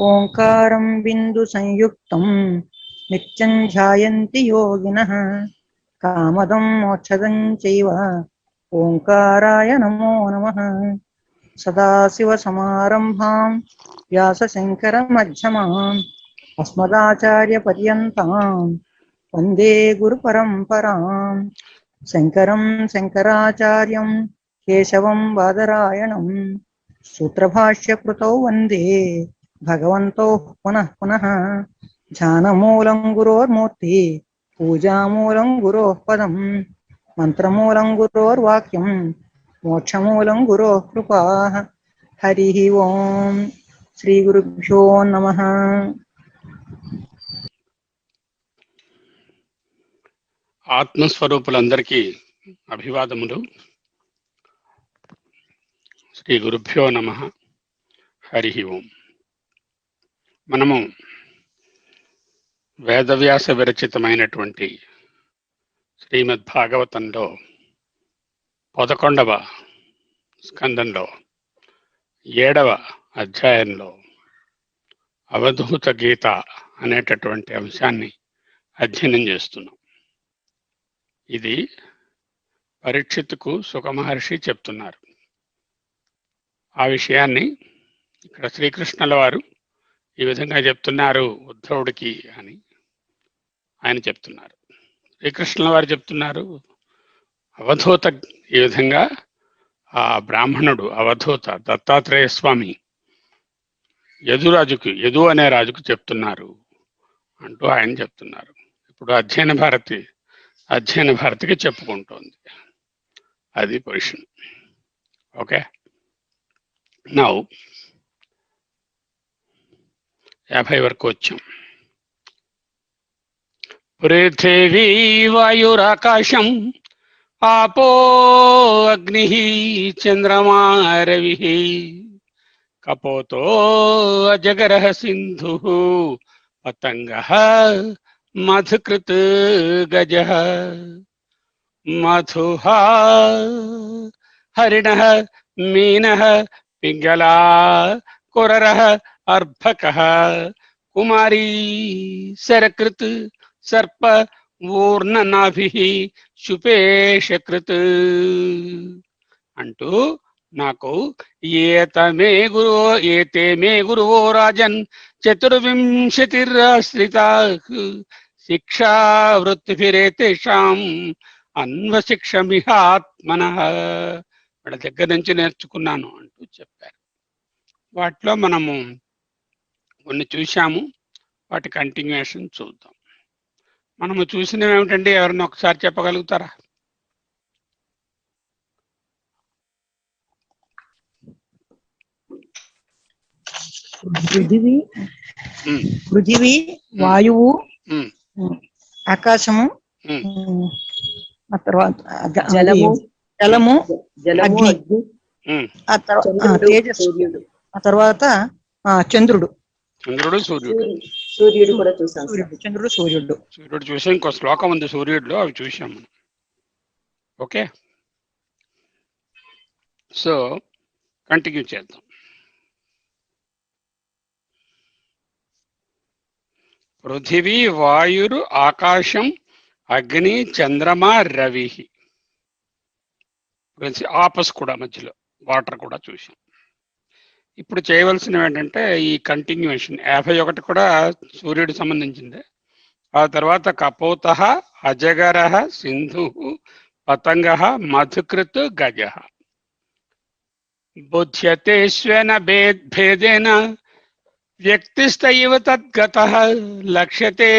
ఓంకారం బిందు సంయుక్తం నిత్యం ధ్యాయంతి యోగినః కామదం మోక్షదం చైవ ఓంకారాయ నమో నమః. సదాశివ సమారంభాం వ్యాస శంకర మధ్యమాం అస్మదాచార్య పర్యంతం వందే గురు పరంపరాం. శంకరం శంకరాచార్యం కేశవం బాదరాయణం సూత్రభాష్య కృతౌ వందే భగవంతో పునః పునః. ధ్యానమూలం గురోర్మూర్తి పూజామూలం గురోః పదం మంత్రమూలం గురోర్వాక్యం మోక్షమూలం గురోః కృపా. హరి ఓం. శ్రీ గురుభ్యో నమః. ఆత్మస్వరూపులందరికీ అభివాదములు. శ్రీ గురుభ్యో నమః. హరి ఓం. మనము వేదవ్యాస విరచితమైనటువంటి శ్రీమద్ భాగవతంలో 11వ స్కందంలో 7వ అధ్యాయంలో అవధూత గీత అనేటటువంటి అంశాన్ని అధ్యయనం చేస్తున్నాం. ఇది పరీక్షిత్తుకు సుఖమహర్షి చెప్తున్నారు. ఆ విషయాన్ని ఇక్కడ శ్రీకృష్ణుల వారు ఈ విధంగా చెప్తున్నారు ఉద్ధవుడికి అని ఆయన చెప్తున్నారు. శ్రీకృష్ణుల వారు చెప్తున్నారు అవధూత ఈ విధంగా ఆ బ్రాహ్మణుడు అవధూత దత్తాత్రేయ స్వామి యదు అనే రాజుకు చెప్తున్నారు అంటూ ఆయన చెప్తున్నారు. ఇప్పుడు అధ్యయన భారతికి చెప్పుకుంటోంది. అది పొజిషన్. ఓకే, నౌ 50 వరకు వచ్చాం. పృథివీ వాయురాకాశం ఆపో అగ్ని చంద్రమా రవి కపోతో అజగరః సింధు పతంగః మధుకృత్ గజః మధుః హరిణః మీనః పింగళా కురరః అర్భకః కుమారీ శరకృత్ సర్ప ఊర్ణనాభిః శుపేశకృత్ అంటూ నాకు ఏతే మే గురువో రాజన్ చతుర్వింశతిరాశ్రితాః శిక్షా వృత్తిభిరేతేషాం అన్వశిక్షమిహాత్మనః. వాళ్ళ దగ్గర నుంచి నేర్చుకున్నాను అంటూ చెప్పారు. వాటిలో మనము కొన్ని చూశాము, వాటి కంటిన్యూషన్ చూద్దాం. మనము చూసినవి ఏమిటంటే ఎవరన్నా ఒకసారి చెప్పగలుగుతారా? పృథివీ వాయువు ఆకాశము ఆ తర్వాత జలము అగ్ని ఆ తర్వాత తేజస్సు ఆ తర్వాత చంద్రుడు సూర్యుడు కూడా చూసాం. సూర్యుడు చూసాం. ఇంకో శ్లోకం ఉంది సూర్యుడిలో, అవి చూసాం మనం. ఓకే, సో కంటిన్యూ చేద్దాం. పృథివీ వాయురు ఆకాశం అగ్ని చంద్రమా రవి. ఆపస్ కూడా మధ్యలో వాటర్ కూడా చూసాం. ఇప్పుడు చేయవలసినవి ఏంటంటే ఈ కంటిన్యూషన్ 51 కూడా సూర్యుడికి సంబంధించిందే. ఆ తర్వాత కపోతః అజగరః సింధుః పతంగః మధుకృత్ గజః బుధ్యతే స్వేన భేదేన వ్యక్తిస్తైవ తద్గతః లక్ష్యతే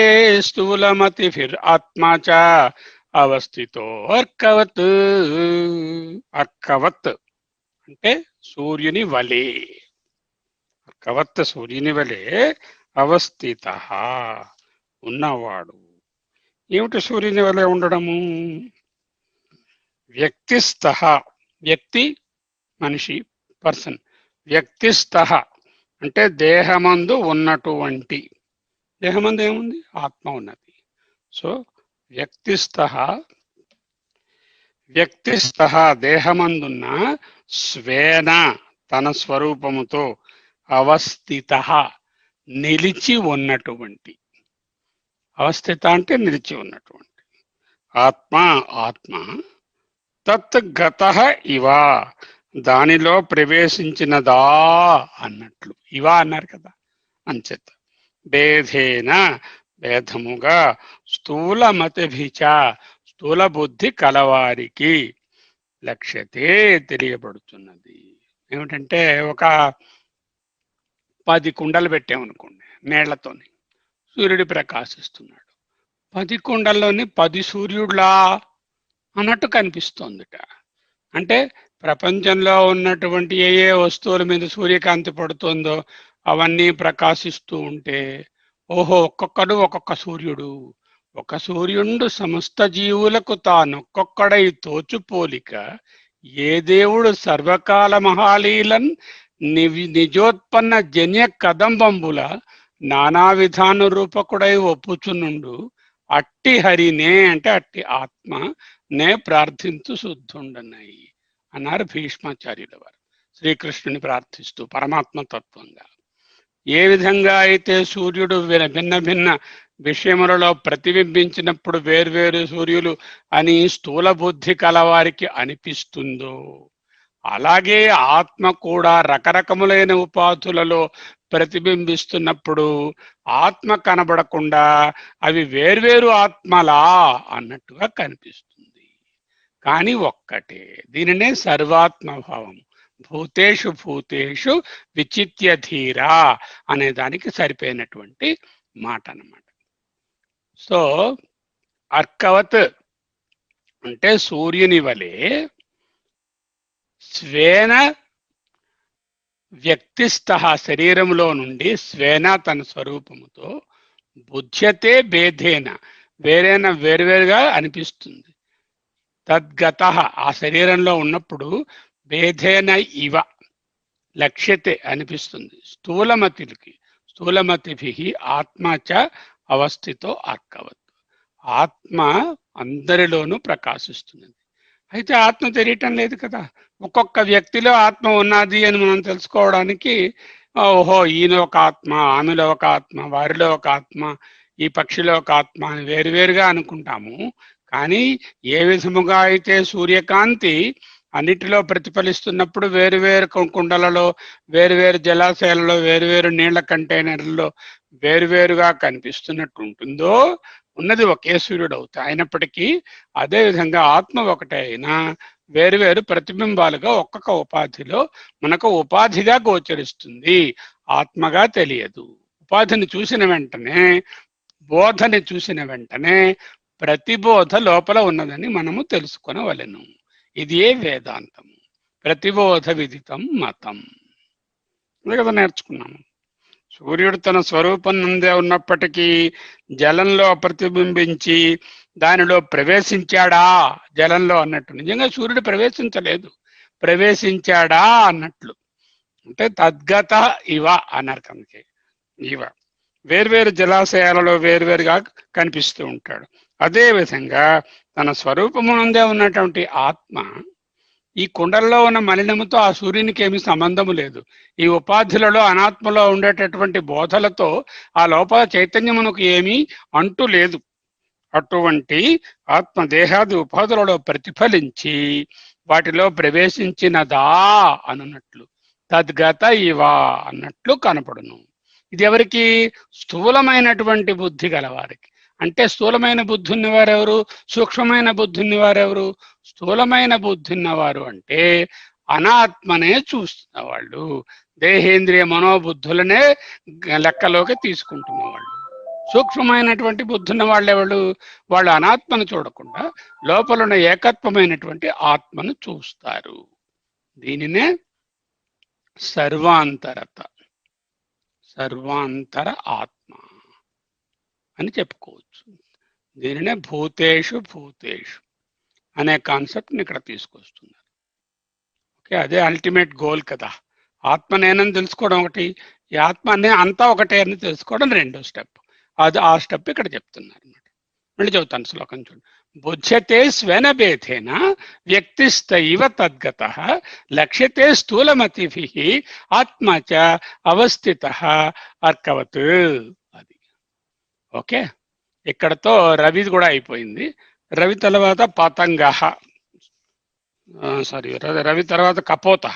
స్థూలమతిభిర్ ఆత్మా చ అవస్థితో అర్కవత్. అర్కవత్ అంటే సూర్యుని వలె, అర్కవత్ సూర్యుని వలె అవస్థితః ఉన్నవాడు. ఏమిటి సూర్యుని వలె ఉండడము? వ్యక్తిస్థః వ్యక్తి మనిషి, పర్సన్. వ్యక్తిస్థః అంటే దేహమందు ఉన్నటువంటి, దేహమందు ఏముంది? ఆత్మ ఉన్నది. సో వ్యక్తిస్థః, వ్యక్తిస్థః దేహమందున్న స్వేన తన స్వరూపముతో అవస్థితః నిలిచి ఉన్నటువంటి, అవస్థిత అంటే నిలిచి ఉన్నటువంటి ఆత్మ, ఆత్మ తత్ గతః ఇవ దానిలో ప్రవేశించినదా అన్నట్లు. ఇవ అన్నారు కదా, అంచేత భేదేన భేదముగా స్థూలమతిభిచ స్థూల బుద్ధి కలవారికి లక్ష్యతే తెలియబడుతున్నది. ఏమిటంటే ఒక 10 కుండలు పెట్టామనుకోండి నీళ్లతోని, సూర్యుడు ప్రకాశిస్తున్నాడు. 10 కుండల్లోని 10 సూర్యుడులా అన్నట్టు కనిపిస్తోందిట. అంటే ప్రపంచంలో ఉన్నటువంటి ఏ ఏ వస్తువుల మీద సూర్యకాంతి పడుతుందో అవన్నీ ప్రకాశిస్తూ ఉంటే, ఓహో ఒక్కొక్కడు ఒక్కొక్క సూర్యుడు, ఒక సూర్యుండు సమస్త జీవులకు తానొక్కొక్కడై తోచుపోలిక, ఏ దేవుడు సర్వకాల మహాలీలన్ నిజోత్పన్న జన్య కదంబంబుల నానా విధాన రూపకుడై ఒప్పుచునుండు అట్టి హరినే అంటే అట్టి ఆత్మ నే ప్రార్థించు శుద్ధుండనై అన్నారు భీష్మాచార్యుల వారు శ్రీకృష్ణుని ప్రార్థిస్తూ పరమాత్మ తత్వంగా. ఏ విధంగా అయితే సూర్యుడు భిన్న భిన్న విషయములలో ప్రతిబింబించినప్పుడు వేర్వేరు సూర్యులు అని స్థూల బుద్ధి కలవారికి అనిపిస్తుందో, అలాగే ఆత్మ కూడా రకరకములైన ఉపాధులలో ప్రతిబింబిస్తున్నప్పుడు ఆత్మ కనబడకుండా అవి వేర్వేరు ఆత్మలా అన్నట్టుగా కనిపిస్తుంది. కానీ ఒక్కటే, దీనినే సర్వాత్మభావం, భూతేషు భూతేషు విచిత్య ధీరా అనే దానికి సరిపోయినటువంటి మాట అన్నమాట. సో అర్కవత్ అంటే సూర్యుని వలె స్వేన వ్యక్తిస్థః శరీరంలో నుండి స్వేన తన స్వరూపముతో బుధ్యతే భేదేన వేరువేరుగా అనిపిస్తుంది. తద్గతః ఆ శరీరంలో ఉన్నప్పుడు భేదేన ఇవ లక్ష్యతే అనిపిస్తుంది. స్థూలమతిభిః ఆత్మచ అవస్థితో అర్కవత్ ఆత్మ అందరిలోనూ ప్రకాశిస్తున్నది. అయితే ఆత్మ తెలియటం లేదు కదా. ఒక్కొక్క వ్యక్తిలో ఆత్మ ఉన్నది అని మనం తెలుసుకోవడానికి ఓహో ఈయన ఒక ఆత్మ, ఆమెలో ఒక ఆత్మ, వారిలో ఒక ఆత్మ, ఈ పక్షిలో ఒక ఆత్మ అని వేరువేరుగా అనుకుంటాము. కానీ ఏ విధముగా అయితే సూర్యకాంతి అన్నిటిలో ప్రతిఫలిస్తున్నప్పుడు వేరువేరు కుండలలో, వేరువేరు జలాశయాలలో, వేరువేరు నీళ్ల కంటైనర్లలో వేరువేరుగా కనిపిస్తున్నట్టు ఉంటుందో, ఉన్నది ఒకే సూర్యుడు అవుతాయి. అయినప్పటికీ అదే విధంగా ఆత్మ ఒకటే అయినా వేరువేరు ప్రతిబింబాలుగా ఒక్కొక్క ఉపాధిలో మనకు ఉపాధిగా గోచరిస్తుంది, ఆత్మగా తెలియదు. ఉపాధిని చూసిన వెంటనే, బోధని చూసిన వెంటనే ప్రతిబోధ లోపల ఉన్నదని మనము తెలుసుకొనవలెను. ఇది ఏ వేదాంతము, ప్రతిబోధ విదితం మతం కదా నేర్చుకున్నాము. సూర్యుడు తన స్వరూపం నందే ఉన్నప్పటికీ జలంలో ప్రతిబింబించి దానిలో ప్రవేశించాడా జలంలో అన్నట్టు. నిజంగా సూర్యుడు ప్రవేశించలేదు, ప్రవేశించాడా అన్నట్లు. అంటే తద్గత ఇవ అన్నారు కనుక ఇవ వేర్వేరు జలాశయాలలో వేర్వేరుగా కనిపిస్తూ ఉంటాడు. అదే విధంగా తన స్వరూపమునందే ఉన్నటువంటి ఆత్మ ఈ కుండల్లో ఉన్న మలినముతో ఆ సూర్యునికి ఏమి సంబంధము లేదు. ఈ ఉపాధులలో అనాత్మలో ఉండేటటువంటి బోధలతో ఆ లోపల చైతన్యమునకు ఏమీ అంటు లేదు. అటువంటి ఆత్మ దేహాది ఉపాధులలో ప్రతిఫలించి వాటిలో ప్రవేశించినదా అన్నట్లు, తద్గత ఇవా అన్నట్లు కనపడును. ఇది ఎవరికి? స్థూలమైనటువంటి బుద్ధి గలవారికి. అంటే స్థూలమైన బుద్ధి ఉన్నవారెవరు, సూక్ష్మమైన బుద్ధి ఉన్నవారెవరు? స్థూలమైన బుద్ధి ఉన్నవారు అంటే అనాత్మనే చూస్తున్న వాళ్ళు, దేహేంద్రియ మనోబుద్ధులనే లెక్కలోకి తీసుకుంటున్న వాళ్ళు. సూక్ష్మమైనటువంటి బుద్ధి ఉన్న వాళ్ళు ఎవరు? వాళ్ళు అనాత్మను చూడకుండా లోపల ఉన్న ఏకత్వమైనటువంటి ఆత్మను చూస్తారు. దీనినే సర్వాంతరత, సర్వాంతర ఆత్మ అని చెప్పుకోవచ్చు. దీనినే భూతేషు భూతేషు అనే కాన్సెప్ట్ని ఇక్కడ తీసుకొస్తున్నారు. ఓకే. ఓకే, అదే అల్టిమేట్ గోల్ కదా. ఆత్మ నేనని తెలుసుకోవడం ఒకటి, ఈ ఆత్మ అనే అంతా ఒకటే అని తెలుసుకోవడం రెండో స్టెప్. అది ఆ స్టెప్ ఇక్కడ చెప్తున్నారు అన్నమాట. మళ్ళీ చెబుతాను శ్లోకం చూడండి. బుధ్యతే స్వేన భేదేన వ్యక్తిస్తైవ తద్గత లక్ష్యతే స్థూలమతిభి ఆత్మ చ అవస్థిత అర్కవత్. అది ఓకే. ఇక్కడతో రవి కూడా అయిపోయింది. రవి తర్వాత పతంగ, సారీ రవి తర్వాత కపోత.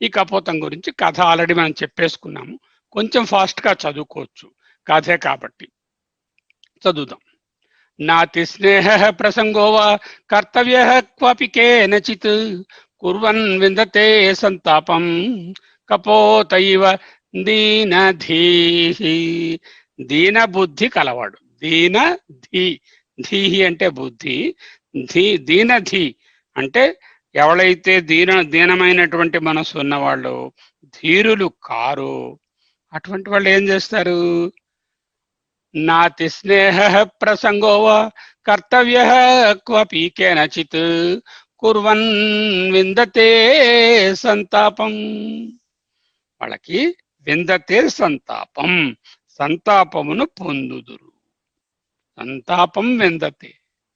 ఈ కపోతం గురించి కథ ఆల్రెడీ మనం చెప్పేసుకున్నాము. కొంచెం ఫాస్ట్ గా చదువుకోవచ్చు, కథే కాబట్టి చదువుదాం. నాతి స్నేహ ప్రసంగో వా కర్తవ్య క్వాపి కేనచిత్ కుర్వన్ విందతే సంతాపం కపోతైవ దీనధీ. దీన బుద్ధి కలవాడు, దీన ధీ, ధీహి అంటే బుద్ధి, దీనధీ అంటే ఎవరైతే దీనమైనటువంటి మనసు ఉన్నవాళ్ళు, ధీరులు కారు, అటువంటి వాళ్ళు ఏం చేస్తారు? నాతి స్నేహ ప్రసంగో వా కర్తవ్య క్వపి కేనచిత్ కుర్వన్ విందతే సంతాపం. వాళ్ళకి విందతే సంతాపం, సంతాపమును పొందుదురు. సంతాపం విందతే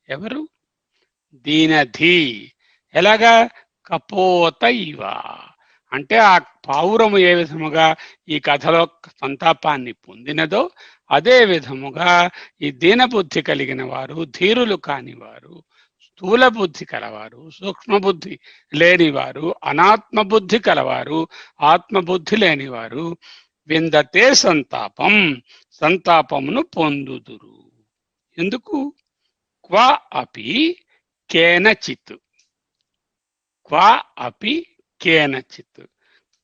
ఎవరు? దీనధీ. ఎలాగా? కపోత ఇవ అంటే ఆ పావురము ఏ విధముగా ఈ కథలో సంతాపాన్ని పొందినదో అదే విధముగా ఈ దీనబుద్ధి కలిగిన వారు, ధీరులు కానివారు, స్థూల బుద్ధి కలవారు, సూక్ష్మ బుద్ధి లేనివారు, అనాత్మ బుద్ధి కలవారు, ఆత్మబుద్ధి లేనివారు విందతే సంతాపం, సంతాపమును పొందుదురు. ఎందుకు? క్వ అపి కేనచిత్, క్వ అపి కేనచిత్.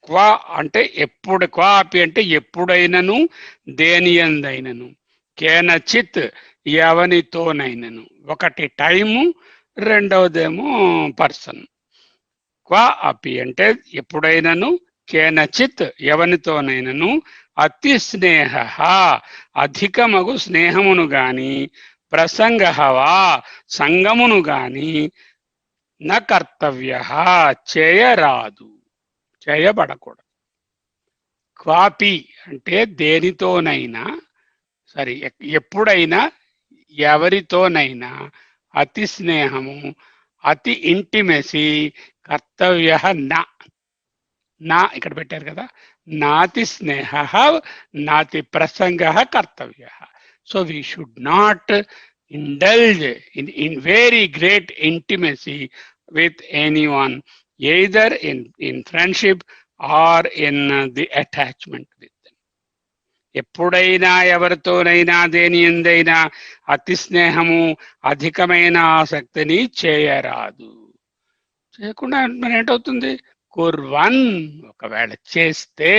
క్వ అంటే ఎప్పుడు, క్వ అపి అంటే ఎప్పుడైనను, దేని యందైనను, కేనచిత్ ఎవనితోనైనను. ఒకటి టైము, రెండవదేమో పర్సన్. క్వ అపి అంటే ఎప్పుడైనను, కేనచిత్ ఎవనితోనైనను, అతి స్నేహ అధికమగు స్నేహమును గాని, ప్రసంగ వా సంగమును గాని, న కర్తవ్య చేయరాదు, చేయబడకూడదు. క్వాపి అంటే దేనితోనైనా సరే, ఎప్పుడైనా ఎవరితోనైనా అతి స్నేహము, అతి ఇంటిమెసి, కర్తవ్య నా ఇక్కడ పెట్టారు కదా, నాతి స్నేహ నాతి ప్రసంగ కర్తవ్య. So we should not indulge in very great intimacy with anyone, either in friendship or in the attachment with them. ఎప్పుడైనా ఎవరితోనైనా దేని యందైనా అతి స్నేహము, అధికమైన ఆసక్తిని చేయరాదు. చేయకుండా మరి ఏంటవుతుంది? కుర్వన్ ఒకవేళ చేస్తే,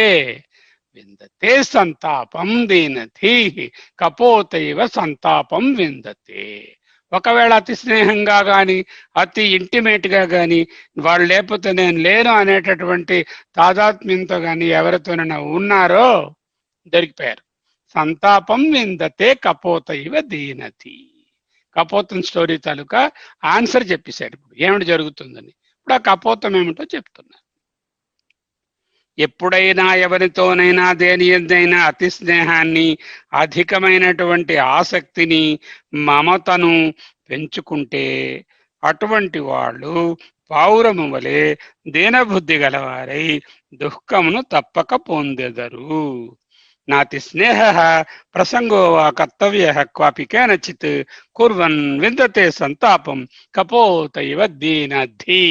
విందతే సంతాపం దీనధీ కపోతైవ సంతాపం విందతే. ఒకవేళ అతి స్నేహంగా గాని, అతి ఇంటిమేట్ గా గాని, వాళ్ళు లేకపోతే నేను లేను అనేటటువంటి తాదాత్మ్యంతో గాని ఎవరితోనైనా ఉన్నారో దొరికిపోయారు. సంతాపం విందతే కపోతైవ దీనధీ. కపోతం స్టోరీ తాలూకా ఆన్సర్ చెప్పేశారు. ఇప్పుడు ఏమిటి జరుగుతుందని. ఇప్పుడు ఆ కపోతం ఏమిటో చెప్తున్నారు. ఎప్పుడైనా ఎవరితోనైనా దేని యందైనా అతి స్నేహాన్ని, అధికమైనటువంటి ఆసక్తిని, మమతను పెంచుకుంటే అటువంటి వాళ్ళు పావురము వలె దీనబుద్ధి గలవారై దుఃఖమును తప్పక పొందెదరు. నాతి స్నేహ ప్రసంగో వా కర్తవ్య క్వాపి కేనచిత్ కుర్వన్ విందతే సంతాపం కపోతైవ దీనధీ.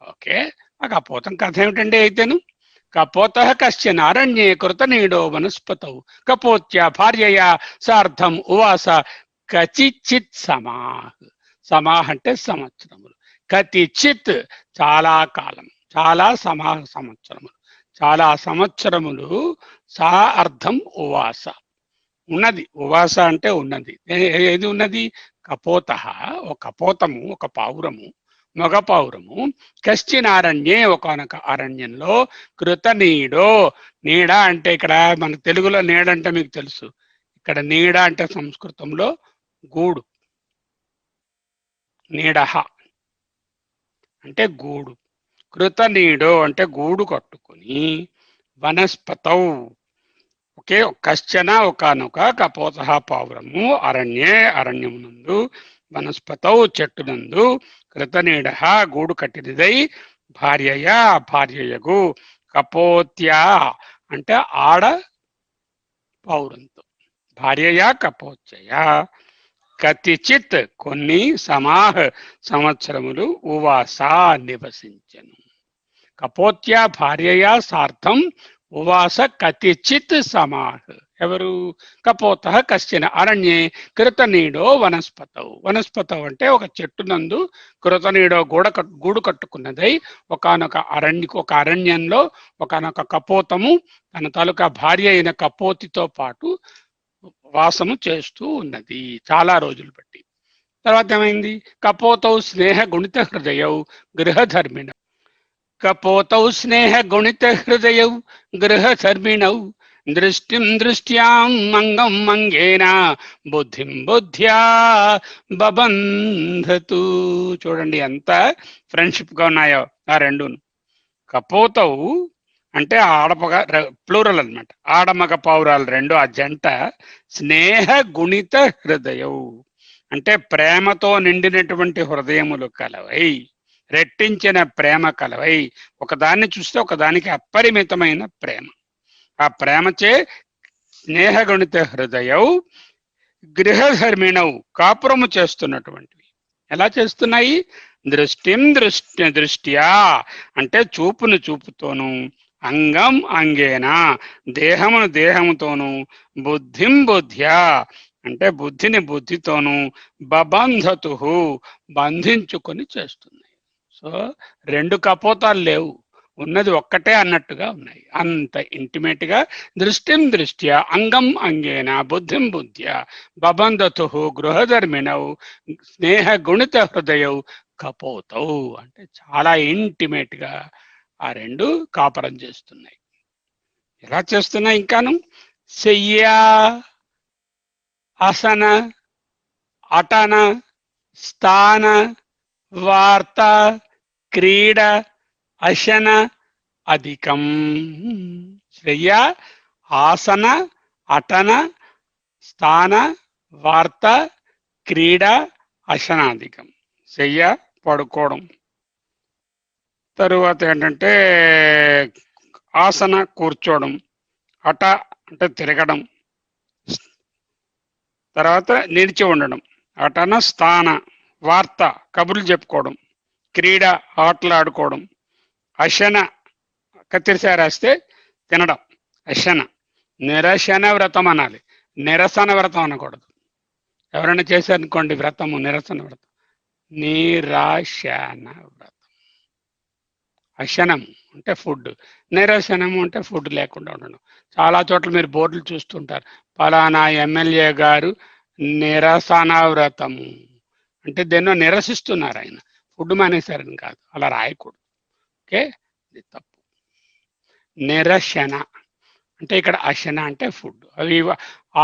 ఓకే, ఆ కపోతం కథ ఏమిటండి? అయితేను కపోత కశ్చన అరణ్యే కృత నీడో వనస్పతౌ కపోత్య భార్యయా సార్ధం ఉవాస కచిచిత్ సమాహ్. సమాహ్ అంటే సంవత్సరములు, కతిచిత్ చాలా కాలం, చాలా సంవత్సరములు, చాలా సంవత్సరములు. సా అర్థం ఉవాస ఉన్నది, ఉవాస అంటే ఉన్నది. ఏది ఉన్నది? కపోత, ఒక కపోతము, ఒక పావురము, మగ పావురము. కశ్చినారణ్యే ఒకనొక అరణ్యంలో, కృత నీడో, నీడ అంటే ఇక్కడ మన తెలుగులో నీడ అంటే మీకు తెలుసు, ఇక్కడ నీడ అంటే సంస్కృతంలో గూడు, నీడహ అంటే గూడు. కృతనీడో అంటే గూడు కట్టుకుని, వనస్పతౌ ఒకే కశ్చన ఒకనొక కపోత పావురము అరణ్యే అరణ్యమునందు, వనస్పతౌ చెట్టునందు, కృతనీడ గూడు కట్టినదై, భార్యయా భార్యయగు, కపోత్యా అంటే ఆడ పౌరంతో, భార్యయా కపోత్యయా, కతిచిత్ కొన్ని, సమాహ సంవత్సరములు, ఉవాస నివసించెను. కపోత్యా భార్యయా సార్థం ఉవాస కతిచిత్ సమాహ. ఎవరు? కపోత కశ్చన అరణ్యే కృతనీడో వనస్పతౌ. వనస్పతౌ అంటే ఒక చెట్టునందు కృతనీడో గూడు కట్టుకున్నదై ఒక అరణ్యంలో ఒకనొక కపోతము తన తాలూకా భార్య అయిన కపోతితో పాటు వాసము చేస్తూ ఉన్నది చాలా రోజులు బట్టి. తర్వాత ఏమైంది? కపోతౌ స్నేహ గుణిత హృదయౌ గృహధర్మిణ. కపోతౌ స్నేహ గుణిత హృదయౌ గృహధర్మిణౌ, దృష్టిం దృష్ట్యాం మంగం మంగేన, బుద్ధిం బుద్ధ్యా బబంధతు. చూడండి ఎంత ఫ్రెండ్షిప్ గా ఉన్నాయో ఆ రెండును. కపోతౌ అంటే ఆడమగ ప్లూరల్ అన్నమాట, ఆడమగ పౌరాలు రెండు ఆ జంట. స్నేహ గుణిత హృదయౌ అంటే ప్రేమతో నిండినటువంటి హృదయములు కలవై, రెట్టించిన ప్రేమ కలవై, ఒకదాన్ని చూస్తే ఒకదానికి అపరిమితమైన ప్రేమ. ఆ ప్రేమచే స్నేహగుణిత హృదయౌ గృహధర్మిణవు కాపురము చేస్తున్నటువంటివి. ఎలా చేస్తున్నాయి? దృష్ట్యా అంటే చూపును చూపుతోను, అంగం అంగేన దేహమును దేహముతోను, బుద్ధిం బుద్ధ్యా అంటే బుద్ధిని బుద్ధితోను, బబంధతు బంధించుకొని చేస్తున్నాయి. సో రెండు కపోతాలు లేవు, ఉన్నది ఒక్కటే అన్నట్టుగా ఉన్నాయి. అంత ఇంటిమేట్ గా దృష్టిం దృష్ట్యా అంగం అంగేన బుద్ధిం బుద్ధ్యా బబంధతు గృహధర్మిణౌ స్నేహ గుణిత హృదయౌ కపోతౌ అంటే చాలా ఇంటిమేట్ గా ఆ రెండు కాపురం చేస్తున్నాయి. ఎలా చేస్తున్నాయి? ఇంకాను శయ్య, అసన, అటన, స్థాన, వార్త, క్రీడ, అశన అధికం. శ్రేయ, ఆసన, అటన, స్థాన, వార్త, క్రీడ, అశనాధికం. శయ్య పడుకోవడం, తరువాత ఏంటంటే ఆసన కూర్చోవడం, అట అంటే తిరగడం, తర్వాత నిలిచి ఉండడం, అటన స్థాన వార్త కబుర్లు చెప్పుకోవడం, క్రీడ ఆటలు ఆడుకోవడం, అశన కత్తిరిసా రాస్తే తినడం, అశన. నిరశన వ్రతం అనాలి, నిరసన వ్రతం అనకూడదు. ఎవరైనా చేశారనుకోండి వ్రతము నిరసన వ్రతం, నిరాశన వ్రతం. అశనము అంటే ఫుడ్, నిరసనము అంటే ఫుడ్ లేకుండా ఉండడం. చాలా చోట్ల మీరు బోర్డులు చూస్తుంటారు, ఫలానా ఎమ్మెల్యే గారు నిరసన వ్రతము అంటే దేన్నో నిరసిస్తున్నారు, ఆయన ఫుడ్ మానేశారని కాదు, అలా రాయకూడదు. ఓకే, ఇది తప్పు. నిరశన అంటే ఇక్కడ అశన అంటే ఫుడ్. అవి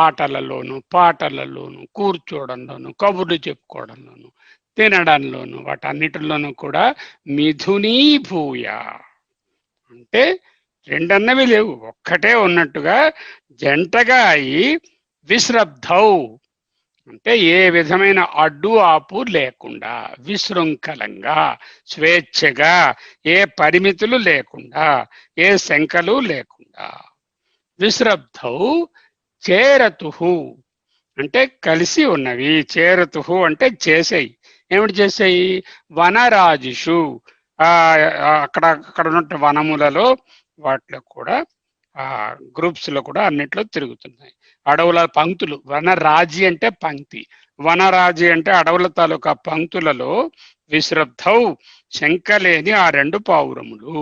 ఆటలలోను పాటలలోను కూర్చోవడంలోను కబుర్లు చెప్పుకోవడంలోను తినడంలోను వాటన్నిటిలోనూ కూడా మిథునీభూయ అంటే రెండన్నవి లేవు, ఒక్కటే ఉన్నట్టుగా జంటగా అయి విశ్రబ్ధౌ అంటే ఏ విధమైన అడ్డు ఆపు లేకుండా, విశృంఖలంగా స్వేచ్ఛగా, ఏ పరిమితులు లేకుండా, ఏ శంకలు లేకుండా. విశ్రబ్ధౌ చేరతు అంటే కలిసి ఉన్నవి, చేరతు అంటే చేసాయి. ఏమిటి చేసాయి? వనరాజిషు అక్కడ ఉన్న వనములలో వాటిలో కూడా గ్రూప్స్ లో కూడా అన్నిట్లో తిరుగుతున్నాయి. అడవుల పంక్తులు, వనరాజి అంటే పంక్తి, వనరాజి అంటే అడవుల తాలూకా పంక్తులలో విశ్రబ్ధౌ శంకలేని ఆ రెండు పావురములు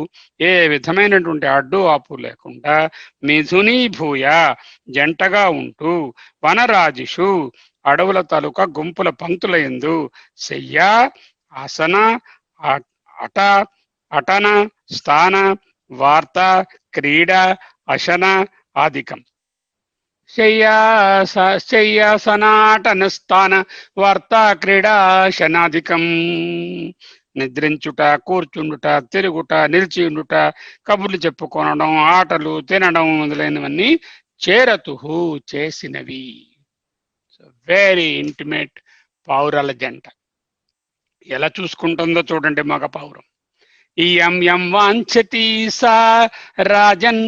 ఏ విధమైనటువంటి అడ్డు ఆపు లేకుండా మిథునీభూయ జంటగా ఉంటూ, వనరాజిషు అడవుల తాలూకా గుంపుల పంక్తుల యందు, శయ్య, ఆసన, అట, అటన, స్థాన, వార్త, క్రీడ, అశన ఆదికం. శయ్యాసనాటన స్థాన వార్త క్రీడా శనాధికం. నిద్రించుట, కూర్చుండుట, తిరుగుట, నిలిచి ఉండుట, కబుర్లు చెప్పుకొనడం, ఆటలు, తినడం మొదలైనవన్నీ చేరతుహు చేసినవి. వెరీ ఇంటిమేట్ పావురాల జంట. ఎలా చూసుకుంటుందో చూడండి మగ పావురం. ఇయం యం వాంఛతి సా రాజన్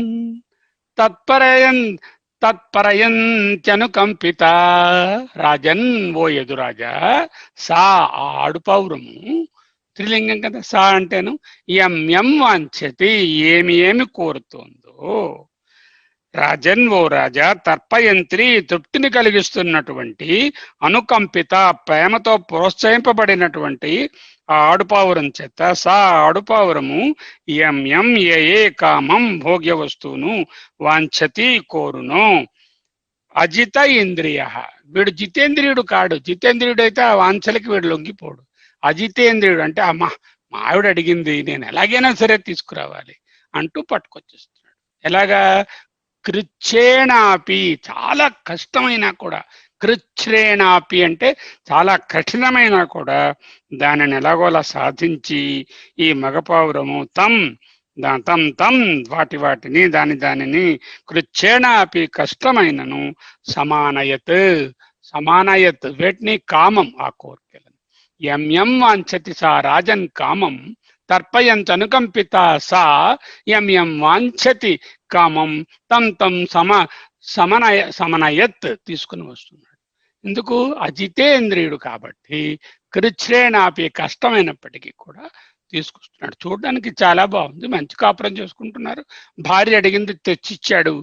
తత్పరయంత్యనుకంపిత. రాజన్, ఓ యదురాజా, సా ఆడు పావురము, స్త్రీలింగం కదా సా అంటేను, యం యం వాంఛతి ఏమి కోరుతోందో, రాజన్ ఓ రాజా, తర్పయంత్రి తృప్తిని కలిగిస్తున్నటువంటి, అనుకంపిత ప్రేమతో ప్రోత్సహింపబడినటువంటి ఆ ఆడుపావురం చేత, సా ఆడుపావురము యం యం ఏ కామం భోగ్య వస్తువును వాంఛతి కోరును. అజిత ఇంద్రియ, వీడు జితేంద్రియుడు కాడు. జితేంద్రియుడు అయితే ఆ వాంఛలకి వీడు లొంగిపోడు. అజితేంద్రియుడు అంటే అమ్మా మా ఆవిడ అడిగింది, నేను ఎలాగైనా సరే తీసుకురావాలి అంటూ పట్టుకొచ్చేస్తున్నాడు. ఎలాగా? కృచ్ఛ్రేణాపి, చాలా కష్టమైనా కూడా, కృచ్ఛ్రేణాపి అంటే చాలా కఠినమైనా కూడా దానిని ఎలాగోలా సాధించి ఈ మగపావురము వాటిని దానిని కృచ్ఛ్రేణాపి కష్టమైనను సమానయత్ వేటిని కామం, ఆ కోరికలను. యం వాంఛతి సా రాజన్ కామం తర్పయంత అనుకంపిత సా యం వాంఛతి కామం తం సమనయత్ తీసుకుని వస్తున్నాడు. ఎందుకు? అజితేంద్రియుడు కాబట్టి కృచ్ఛ్రేణాపి కష్టమైనప్పటికీ కూడా తీసుకొస్తున్నాడు. చూడడానికి చాలా బాగుంది, మంచి కాపురం చేసుకుంటున్నారు, భార్య అడిగింది తెచ్చిచ్చాడు,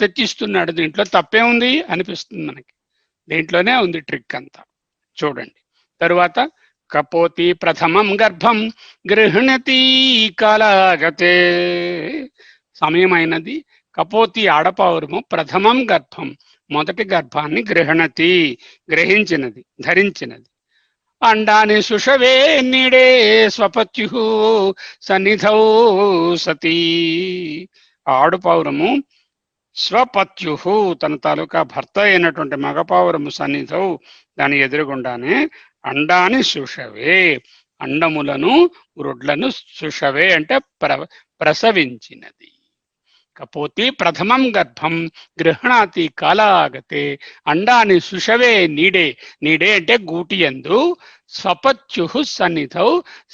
తెచ్చిస్తున్నాడు, దీంట్లో తప్పే ఉంది అనిపిస్తుంది మనకి. దీంట్లోనే ఉంది ట్రిక్ అంతా. చూడండి తరువాత, కపోతి ప్రథమం గర్భం గృహణతి కాలాగతే. సమయమైనది. కపోతి ఆడపావురము ప్రథమం గర్భం మొదటి గర్భాన్ని గ్రహించినది, ధరించినది. అండాని సుషవే నీడే స్వపత్యు సన్నిధౌ సతీ. ఆడుపావురము స్వపత్యు తన తాలూకా భర్త అయినటువంటి మగపావురము సన్నిధౌ దాని ఎదురుగుండానే అండాని సుషవే అండములను గ్రుడ్లను, సుషవే అంటే ప్రసవించినది. కపోతి ప్రథమం గర్భం గృహణాతి కాలాగతే అండాని సుషవే నీడే అంటే గూటియందు, స్వపత్యు సన్నిధౌ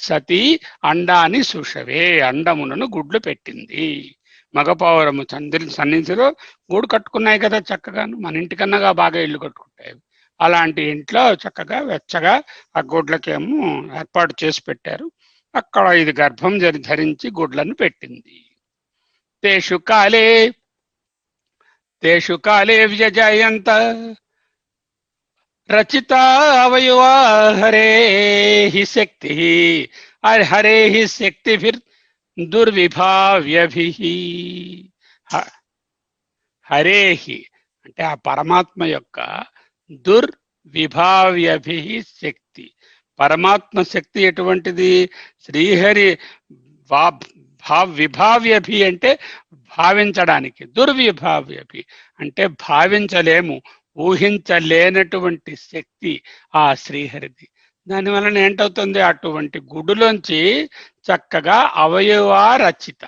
సతీ అండాని సుషవే అండములను గుడ్లు పెట్టింది. మగపావురము సన్నిధిలో గూడు కట్టుకున్నాయి కదా చక్కగాను, మన ఇంటికన్నా బాగా ఇల్లు కట్టుకుంటాయి. అలాంటి ఇంట్లో చక్కగా వెచ్చగా ఆ గుడ్లకేమో ఏర్పాటు చేసి పెట్టారు. అక్కడ ఇది గర్భం ధరించి గుడ్లను పెట్టింది. తేషు కాలే వ్యజయంత రచిత అవయవా హరేహి శక్తిభిర్ దుర్విభావ్యభిః. హరేహి అంటే ఆ పరమాత్మ యొక్క దుర్విభావ్యభిః శక్తి. పరమాత్మ శక్తి ఎటువంటిది? శ్రీహరి విభావ్యభి అంటే భావించడానికి, దుర్విభావ్యభి అంటే భావించలేము, ఊహించలేనటువంటి శక్తి ఆ శ్రీహరిది. దానివలన ఏంటవుతుంది? అటువంటి గుడులోంచి చక్కగా అవయవా రచిత,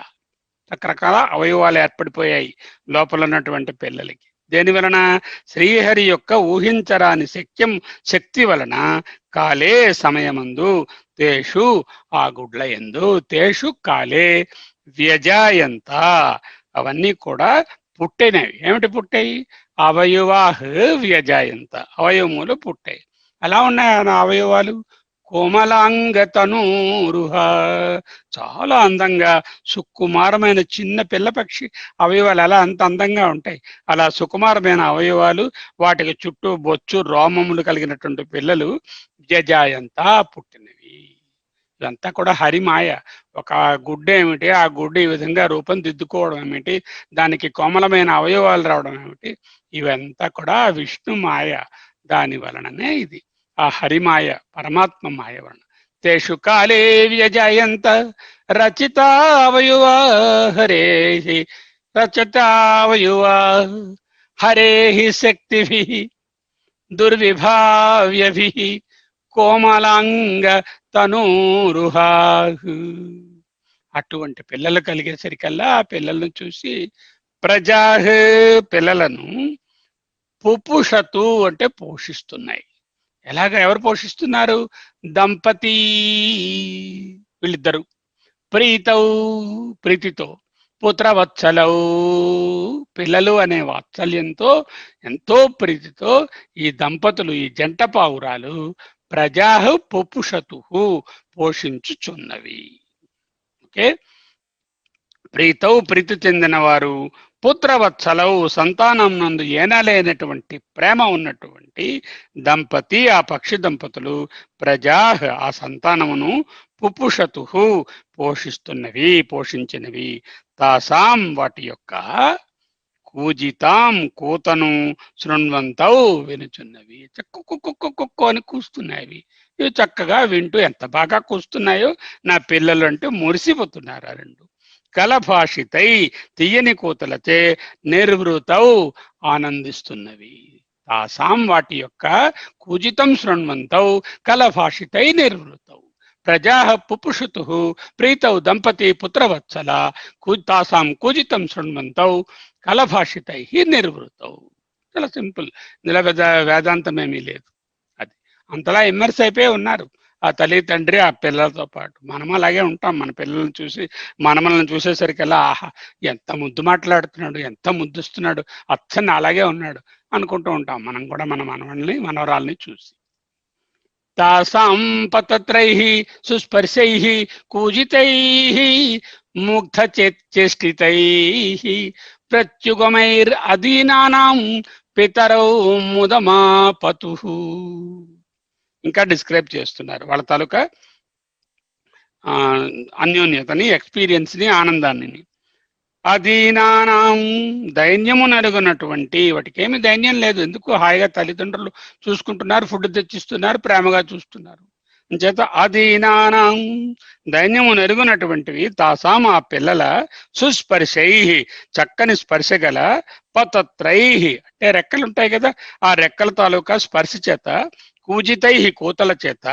రకరకాల అవయవాలు ఏర్పడిపోయాయి లోపల ఉన్నటువంటి పిల్లలకి. దేని వలన? శ్రీహరి యొక్క ఊహించరాని శక్తి వలన కాలే సమయమందు, తేషు ఆ గుడ్ల యందు, తేషు కాలే వ్యజాయంత అవన్నీ కూడా పుట్టినవి. ఏమిటి పుట్టాయి? అవయవాహ్ వ్యజాయంత అవయవములు పుట్టాయి. అలా ఉన్నాయి అవయవాలు. కోమలాంగతనూరుహ చాలా అందంగా సుకుమారమైన చిన్న పిల్లపక్షి అవయవాలు ఎలా అంత అందంగా ఉంటాయి, అలా సుకుమారమైన అవయవాలు, వాటికి చుట్టూ బొచ్చు రోమములు కలిగినటువంటి పిల్లలు వ్యజాయంతా పుట్టినవి. ఇదంతా కూడా హరిమాయ. ఒక గుడ్డ ఏమిటి, ఆ గుడ్డ ఈ విధంగా రూపం దిద్దుకోవడం ఏమిటి, దానికి కోమలమైన అవయవాలు రావడం ఏమిటి, ఇవంతా కూడా విష్ణు మాయ. దాని వలననే ఇది ఆ హరిమాయ, పరమాత్మ మాయ వలన. తేషు కాలే వ్యజాయంత రచితావయువా హరేహి రచితావయువా హరేహి శక్తిభిః దుర్విభావ్యభిః కోమలాంగ తనూరుహాహు. అటువంటి పిల్లలు కలిగేసరికల్లా ఆ పిల్లలను చూసి ప్రజాహ్ పిల్లలను పుపుషతు అంటే పోషిస్తున్నాయి. ఎలాగ ఎవరు పోషిస్తున్నారు? దంపతి వీళ్ళిద్దరు, ప్రీతౌ ప్రీతితో, పుత్రవత్సలౌ పిల్లలు అనే వాత్సల్యంతో, ఎంతో ప్రీతితో ఈ దంపతులు, ఈ జంట పావురాలు ప్రజాహ పుపుషతు పోషించుచున్నవి. ఓకే, ప్రీతౌ ప్రీతి చెందిన వారు, పుత్రవత్సలవు సంతానం నందు ఏనలేనటువంటి ప్రేమ ఉన్నటువంటి దంపతి ఆ పక్షి దంపతులు ప్రజాహ ఆ సంతానమును పుపుషతు పోషిస్తున్నవి, పోషించినవి. తాసాం వాటి యొక్క కూజితాం కూతను శృణ్వంతౌ వినుచున్నవి. కుక్కు అని కూస్తున్నాయి. ఇవి చక్కగా వింటూ ఎంత బాగా కూస్తున్నాయో నా పిల్లలు అంటే మురిసిపోతున్నారు. ఆ రెండు కలభాషితై తీయని కూతలచే నిర్వృతౌ ఆనందిస్తున్నవి. తాసాం వాటి యొక్క కూజితం శృణ్వంతౌ కలభాషితై నిర్వృతౌ ప్రజాః పుపుషుతుః ప్రీతౌ దంపతి పుత్రవత్సల తాసాం కూజితం శృణ్వంతౌ కలభాషితై నిర్వృతౌ. చాలా సింపుల్, ఇందులో వేదాంతం ఏమీ లేదు. అది అంతలా ఇమ్మర్స్ అయిపోయి ఉన్నారు ఆ తల్లి తండ్రి ఆ పిల్లలతో పాటు. మనం అలాగే ఉంటాం. మన పిల్లల్ని చూసి మనమల్ని చూసేసరికల్లా ఆహా ఎంత ముద్దు మాట్లాడుతున్నాడు, ఎంత ముద్దుస్తున్నాడు, అచ్చన్న అలాగే ఉన్నాడు అనుకుంటూ ఉంటాం మనం కూడా మన మనవల్ని మనవరాల్ని చూసి. తాసాం పతత్రైః సుస్పర్శైః కూజితైః ముగ్ధ చేష్టితైః ప్రత్యుగమైర్ అదీనానాం పితరౌ ముదమాపతుః. ఇంకా డిస్క్రైబ్ చేస్తున్నారు వాళ్ళ తాలూకా అన్యోన్యతని, ఎక్స్పీరియన్స్ ని, ఆనందాన్ని. అదీనానాం దైన్యము నలుగునటువంటి, వాటికి ఏమి దైన్యం లేదు, ఎందుకు హాయిగా తల్లిదండ్రులు చూసుకుంటున్నారు, ఫుడ్ తెచ్చిస్తున్నారు, ప్రేమగా చూస్తున్నారు. చేత అదీనానాం దైన్యము నెరుగునటువంటివి తాసాం ఆ పిల్లల సుస్పర్శై చక్కని స్పర్శ గల పతత్రై అంటే రెక్కలు ఉంటాయి కదా, ఆ రెక్కల తాలూకా స్పర్శ చేత, కూజితై కూతల చేత,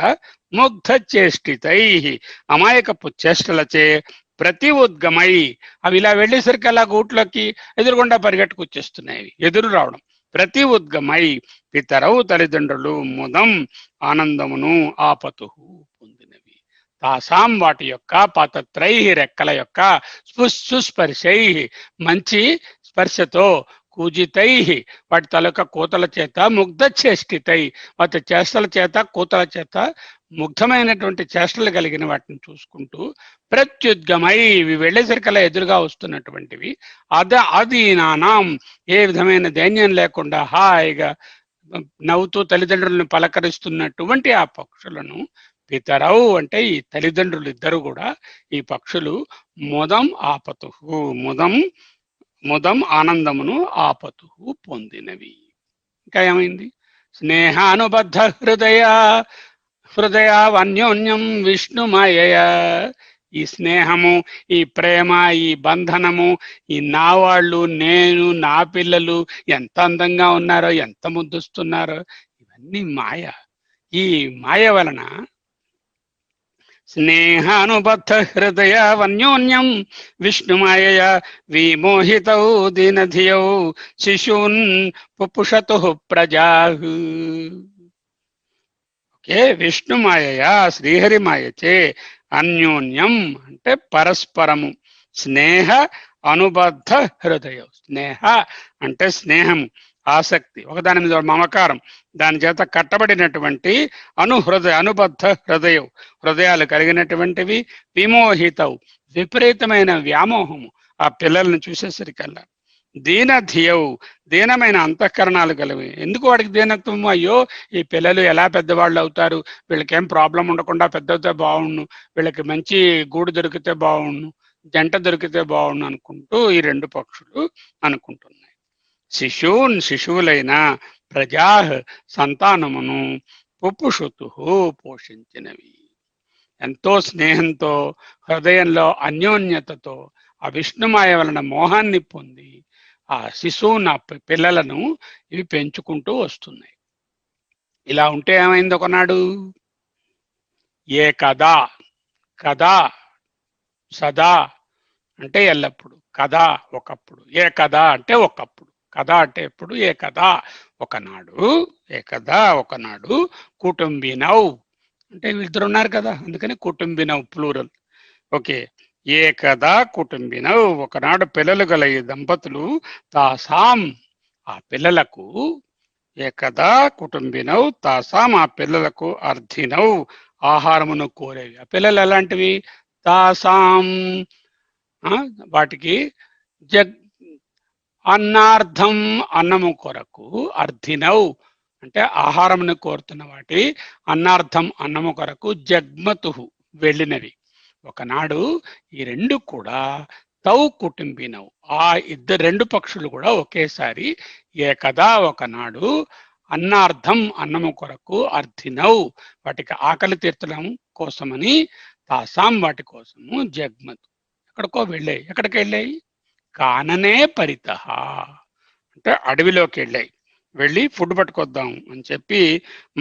ముగ్ధ చేష్టితై అమాయకపు చేష్టలచే, ప్రతి ఉద్గమై అవి ఇలా వెళ్ళేసరికి అలా గూట్లోకి ఎదురుగుండా పరిగెట్టుకొచ్చేస్తున్నాయి, ఎదురు రావడం. ప్రతి ఉద్గమై పితరవు తల్లిదండ్రులు ముదం ఆనందమును ఆపతు పొందినవి. తాసాం వాటి యొక్క పతత్రై రెక్కల యొక్క సుస్పర్శై మంచి స్పర్శతో, కూజితై వాటి తాలూకా కూతల చేత, ముగ్ధ చేష్టితై వాటి చేష్టల చేత, కూతల చేత ముగ్ధమైనటువంటి చేష్టలు కలిగిన వాటిని చూసుకుంటూ, ప్రత్యుద్గమై ఇవి వెళ్ళేసరికల్లా ఎదురుగా వస్తున్నటువంటివి, అదీనానాం ఏ విధమైన దైన్యం లేకుండా హాయిగా నవ్వుతూ తల్లిదండ్రులను పలకరిస్తున్నటువంటి ఆ పక్షులను పితరవు అంటే ఈ తల్లిదండ్రులు ఇద్దరు కూడా ఈ పక్షులు ముదం ఆపతు ముదం ఆనందమును ఆపతు పొందినవి. ఇంకా ఏమైంది? స్నేహానుబద్ధ హృదయ అన్యోన్యం విష్ణుమాయ. ఈ స్నేహము, ఈ ప్రేమ, ఈ బంధనము, ఈ నా వాళ్ళు, నేను, నా పిల్లలు ఎంత అందంగా ఉన్నారో, ఎంత ముద్దుస్తున్నారో, ఇవన్నీ మాయ. ఈ మాయ వలన స్నేహానుబద్ధ హృదయ అన్యోన్యం విష్ణుమాయ విమోహితౌ దీనధియౌ శిశూన్ పుపుషతు ప్రజాః. ఓకే, విష్ణుమాయ శ్రీహరి మాయచే అన్యోన్యం అంటే పరస్పరము, స్నేహ అనుబద్ధ హృదయం. స్నేహ అంటే స్నేహము, ఆసక్తి, ఒకదాని మీద మమకారం, దాని చేత కట్టబడినటువంటి అనుబద్ధ హృదయం, హృదయాలు కలిగినటువంటివి, విమోహితవు విపరీతమైన వ్యామోహము ఆ పిల్లల్ని చూసేసరికల్లా, దీనధియవు దీనమైన అంతఃకరణాలు కలివి. ఎందుకు వాడికి దీనత్వము? అయ్యో ఈ పిల్లలు ఎలా పెద్దవాళ్ళు అవుతారు, వీళ్ళకేం ప్రాబ్లం ఉండకుండా పెద్దవుతే బాగుండు, వీళ్ళకి మంచి గూడు దొరికితే బాగుండు, జంట దొరికితే బాగుండు అనుకుంటూ ఈ రెండు పక్షులు అనుకుంటున్నాయి. శిశువులైన ప్రజాః సంతానమును పుపుషుతు పోషించినవి. ఎంతో స్నేహంతో, హృదయంలో అన్యోన్యతతో ఆ విష్ణుమాయ వలన మోహాన్ని పొంది ఆ శిశువున పిల్లలను ఇవి పెంచుకుంటూ వస్తున్నాయి. ఇలా ఉంటే ఏమైంది? ఒకనాడు ఏ కదా, కదా సదా అంటే ఎల్లప్పుడు, కదా ఒకప్పుడు, ఏ కదా అంటే ఒకప్పుడు, కదా అంటే ఎప్పుడు, ఏ కదా ఒకనాడు, ఏ కదా ఒకనాడు, కుటుంబినౌ అంటే వీళ్ళిద్దరు ఉన్నారు కదా అందుకని కుటుంబినౌ ప్లూరల్. ఓకే, ఏ కదా కుటుంబినౌ ఒకనాడు పిల్లలు గల ఈ దంపతులు తాసాం ఆ పిల్లలకు, ఏకదా కుటుంబినౌ తాసాం ఆ పిల్లలకు, అర్థినౌ ఆహారమును కోరేవి. ఆ పిల్లలు ఎలాంటివి, తాసాం వాటికి జగ్ అన్నార్థం అన్నము కొరకు, అర్థినౌ అంటే ఆహారమును కోరుతున్న వాటి, అన్నార్థం అన్నము కొరకు, జగ్మతు వెళ్ళినవి. ఒకనాడు ఈ రెండు కూడా తౌ కుటుంబినౌ ఆ రెండు పక్షులు కూడా ఒకేసారి ఏకదా ఒకనాడు అన్నార్థం అన్నము కొరకు, అర్థినౌ వాటికి ఆకలి తీర్చడం కోసమని, తాసాం వాటి కోసము, జగ్మతు ఎక్కడికో వెళ్ళాయి. ఎక్కడికి వెళ్ళాయి, కాననే పరితః అంటే అడవిలోకి వెళ్ళాయి. వెళ్ళి ఫుడ్ పట్టుకొద్దాం అని చెప్పి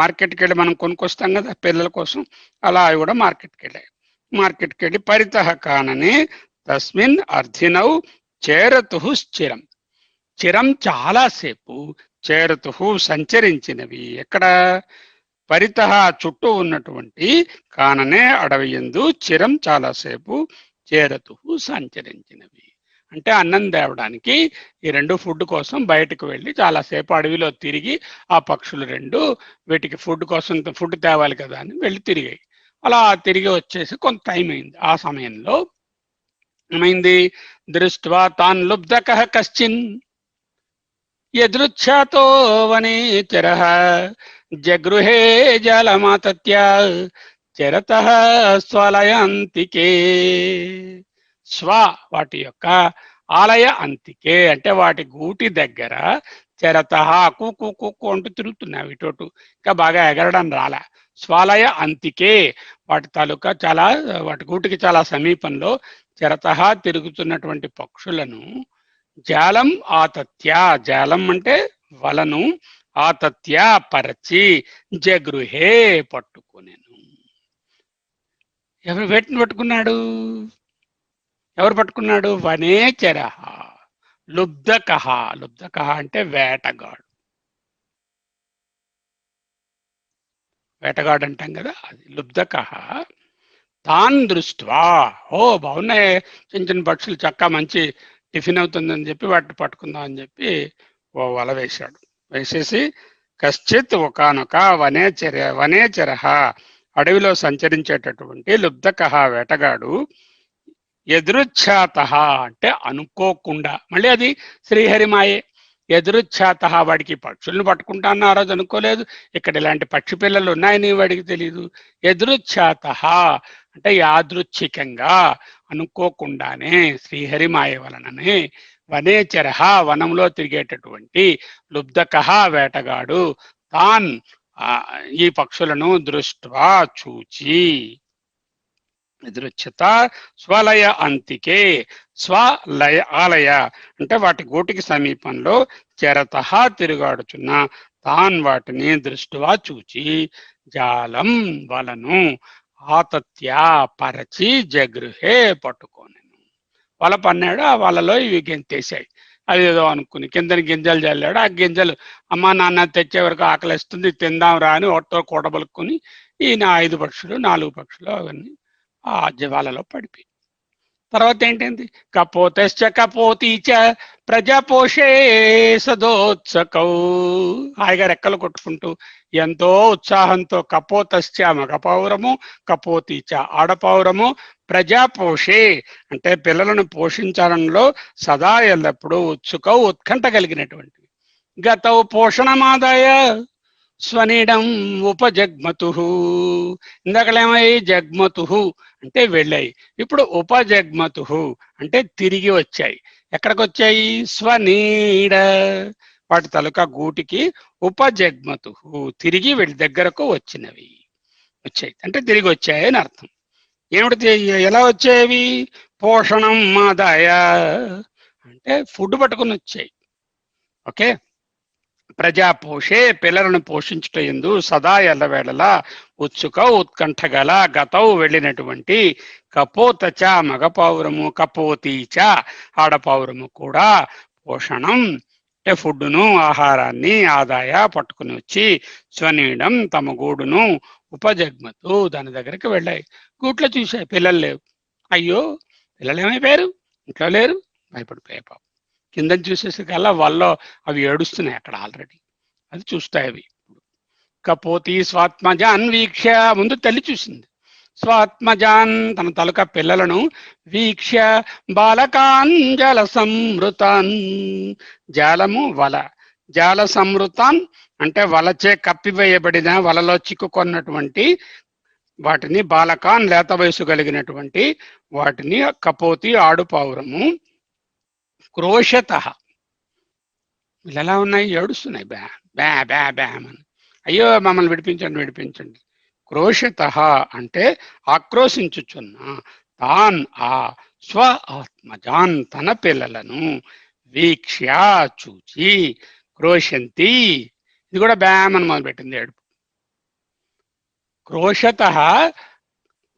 మార్కెట్కి వెళ్ళి మనం కొనుక్కొస్తాం కదా పిల్లల కోసం, అలా అవి కూడా మార్కెట్కి వెళ్ళాయి. మార్కెట్కి వెళ్ళి పరితః కాననే తస్మిన్ అర్థినౌ చేరతు స్థిరం, చిరం చాలాసేపు, చేరతు సంచరించినవి. ఎక్కడ, పరితః చుట్టూ ఉన్నటువంటి, కాననే అడవియందు, చిరం చాలాసేపు, చేరతు సంచరించినవి అంటే అన్నం తేవడానికి ఈ రెండు ఫుడ్ కోసం బయటకు వెళ్ళి చాలాసేపు అడవిలో తిరిగి, ఆ పక్షులు రెండు వీటికి ఫుడ్ కోసం ఫుడ్ తేవాలి కదా అని వెళ్ళి తిరిగాయి. అలా తిరిగి వచ్చేసి కొంత టైం అయింది. ఆ సమయంలో ఏమైంది, దృష్ట్వా తాన్ లుబ్ధకః కశ్చిన్ యదృచ్ఛాతో వనేచరః జగృహే జలమాతత్య చరతః స్వలయాంతికే. స్వ వాటి యొక్క, ఆలయ అంతికే అంటే వాటి గూటి దగ్గర, చరతః కుకు కుక్కు అంటూ తిరుగుతున్నాయి ఇటోటు, ఇంకా బాగా ఎగరడం రాలే. స్వాలయ అంతికే వాటి తాలూకా చాలా, వాటి గూటికి చాలా సమీపంలో చరతః తిరుగుతున్నటువంటి పక్షులను, జాలం ఆతత్య జాలం అంటే వలను, ఆతత్య పరచి, జగృహే పట్టుకునేను. ఎవరు వేటిని పట్టుకున్నాడు, ఎవరు పట్టుకున్నాడు, వనేచరః లుబ్ధకః, లుబ్ధకః అంటే వేటగాడు, వేటగాడు అంటాం కదా అది లుబ్ధకః. తాన్ దృష్ట్వా ఓ బాగున్నాయి చిన్న చిన్న పక్షులు, చక్కా మంచి టిఫిన్ అవుతుందని చెప్పి వాటిని పట్టుకుందాం అని చెప్పి ఓ వల వేశాడు. వేసేసి కశ్చిత్ ఒకానొక వనేచరః అడవిలో సంచరించేటటువంటి, లుబ్ధకః వేటగాడు, ఎదురుచ్ఛాతః అంటే అనుకోకుండా, మళ్ళీ అది శ్రీహరిమాయే. ఎదురుచ్ఛాతః వాడికి పక్షుల్ని పట్టుకుంటాను ఆ రోజు అనుకోలేదు, ఇక్కడ ఇలాంటి పక్షి పిల్లలు ఉన్నాయని వాడికి తెలియదు. ఎదురుచ్ఛాతః అంటే యాదృచ్ఛికంగా, అనుకోకుండానే, శ్రీహరిమాయ వలననే, వనేచరః వనంలో తిరిగేటటువంటి, లుబ్ధకః వేటగాడు, తాన్ ఈ పక్షులను, దృష్ట్వా చూచి, ఎదురుచ్ఛత స్వలయ అంతికే, స్వలయ ఆలయ అంటే వాటి గూటికి సమీపంలో, చరతః తిరుగాడుచున్న, తాన్ వాటిని, దృష్ట్వా చూచి, జాలం వలను, ఆతత్య పరచి, జగృహే పట్టుకోనెను. వల పన్నాడు, ఆ వలలో ఇవి గెంతేశాయి. అదేదో అనుకుని కిందని గింజలు చల్లాడు, ఆ గింజలు అమ్మా నాన్న తెచ్చే వరకు ఆకలిస్తుంది తిందాం రా అని ఒకటో కూడబలుక్కుని ఈయన 5 పక్షులు 4 పక్షులు అవన్నీ ఆ వలలో పడిపోయి. తర్వాత ఏంటంది, కపోతశ్చ కపోతీచ ప్రజాపోషే సదోత్సకౌ, హాయిగా రెక్కలు కొట్టుకుంటూ ఎంతో ఉత్సాహంతో, కపోతశ్చ మగపౌరము, కపోతీచ ఆడపౌరము, ప్రజాపోషే అంటే పిల్లలను పోషించడంలో సదా ఎల్లప్పుడూ ఉత్సుకౌ ఉత్కంఠ కలిగినటువంటి, గతౌ పోషణమాదాయ స్వనీడం ఉపజగ్మతు, ఇందాకలేమై జగ్మతు అంటే వెళ్ళాయి, ఇప్పుడు ఉపజగ్మతు అంటే తిరిగి వచ్చాయి. ఎక్కడికి వచ్చాయి, స్వనీడ వాటి తలుక గూటికి, ఉపజగ్మతు తిరిగి వీళ్ళ దగ్గరకు వచ్చినవి, వచ్చాయి అంటే తిరిగి వచ్చాయి అని అర్థం. ఏమిటి, ఎలా వచ్చేవి, పోషణం మాదాయ అంటే ఫుడ్ పట్టుకుని వచ్చాయి. ఓకే, ప్రజాపోషే పిల్లలను పోషించుట యందు, సదా ఎల్లవేళలా, ఉత్సుక ఉత్కంఠ గల గతౌ వెళ్ళినటువంటి కపోతచ మగపావురము కపోతీచ ఆడపావురము కూడా పోషణం అంటే ఫుడ్డును ఆహారాన్ని ఆదాయ పట్టుకుని వచ్చి స్వనీడం తమ గూడును ఉపజగ్మతు దాని దగ్గరికి వెళ్ళాయి. గూట్లో చూసాయి పిల్లలు లేవు. అయ్యో పిల్లలు ఏమైపోయారు, ఇంట్లో లేరు, భయపడిపోయాయి పాపం. కిందని చూసేసరికల్లా వాళ్ళలో అవి ఏడుస్తున్నాయి అక్కడ ఆల్రెడీ, అది చూస్తాయి అవి. కపోతి స్వాత్మజాన్ వీక్ష, ముందు తల్లి చూసింది. స్వాత్మజాన్ తన తలుక పిల్లలను వీక్ష బాలకాన్ జల సంవృతాన్, జాలము వల, జాల సంవృతాన్ అంటే వలచే కప్పివేయబడిన వలలో చిక్కుకొన్నటువంటి వాటిని, బాలకాన్ లేత వయసు కలిగినటువంటి వాటిని, కపోతి ఆడుపావురము, క్రోశత వీళ్ళు ఎలా ఉన్నాయి, ఏడుస్తున్నాయి బ్యా బ్యా బ్యా బ్యామని. అయ్యో మమ్మల్ని విడిపించండి విడిపించండి. క్రోశత అంటే ఆక్రోశించుచున్న తాన్ ఆ స్వ ఆత్మజాన్ తన పిల్లలను వీక్ష్య చూచి క్రోశంతి, ఇది కూడా బ్యామని మొదలుపెట్టింది ఏడుపు. క్రోశత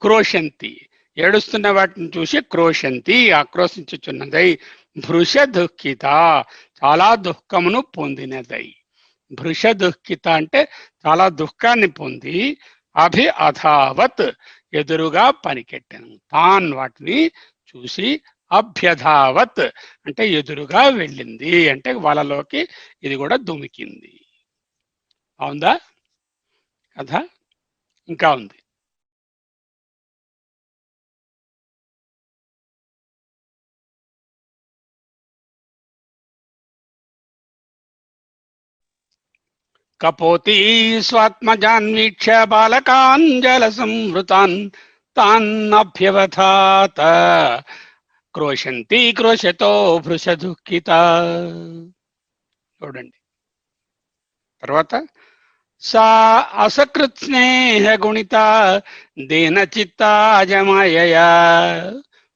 క్రోశంతి ఏడుస్తున్న వాటిని చూసి క్రోశంతి ఆక్రోశించుచున్నదై, భృష దుఃఖిత చాలా దుఃఖమును పొందినదై. భృష దుఃఖిత అంటే చాలా దుఃఖాన్ని పొంది, అభి అధావత్ ఎదురుగా పనికెట్టెను, తాన్ వాటిని చూసి, అభ్యధావత్ అంటే ఎదురుగా వెళ్ళింది, అంటే వలలోకి ఇది కూడా దుమికింది. అవుందా కథ? ఇంకా ఉంది. కపోతి స్వాత్మజాన్వీక్ష బాలకాన్ జల సంవృతాన్ తాన్నభ్యవధాత క్రోశంతి క్రోశతో భృశ దుఃఖిత. చూడండి తర్వాత, సా అసకృత్ స్నేహ గుణిత దీన చిత్త అజమాయ.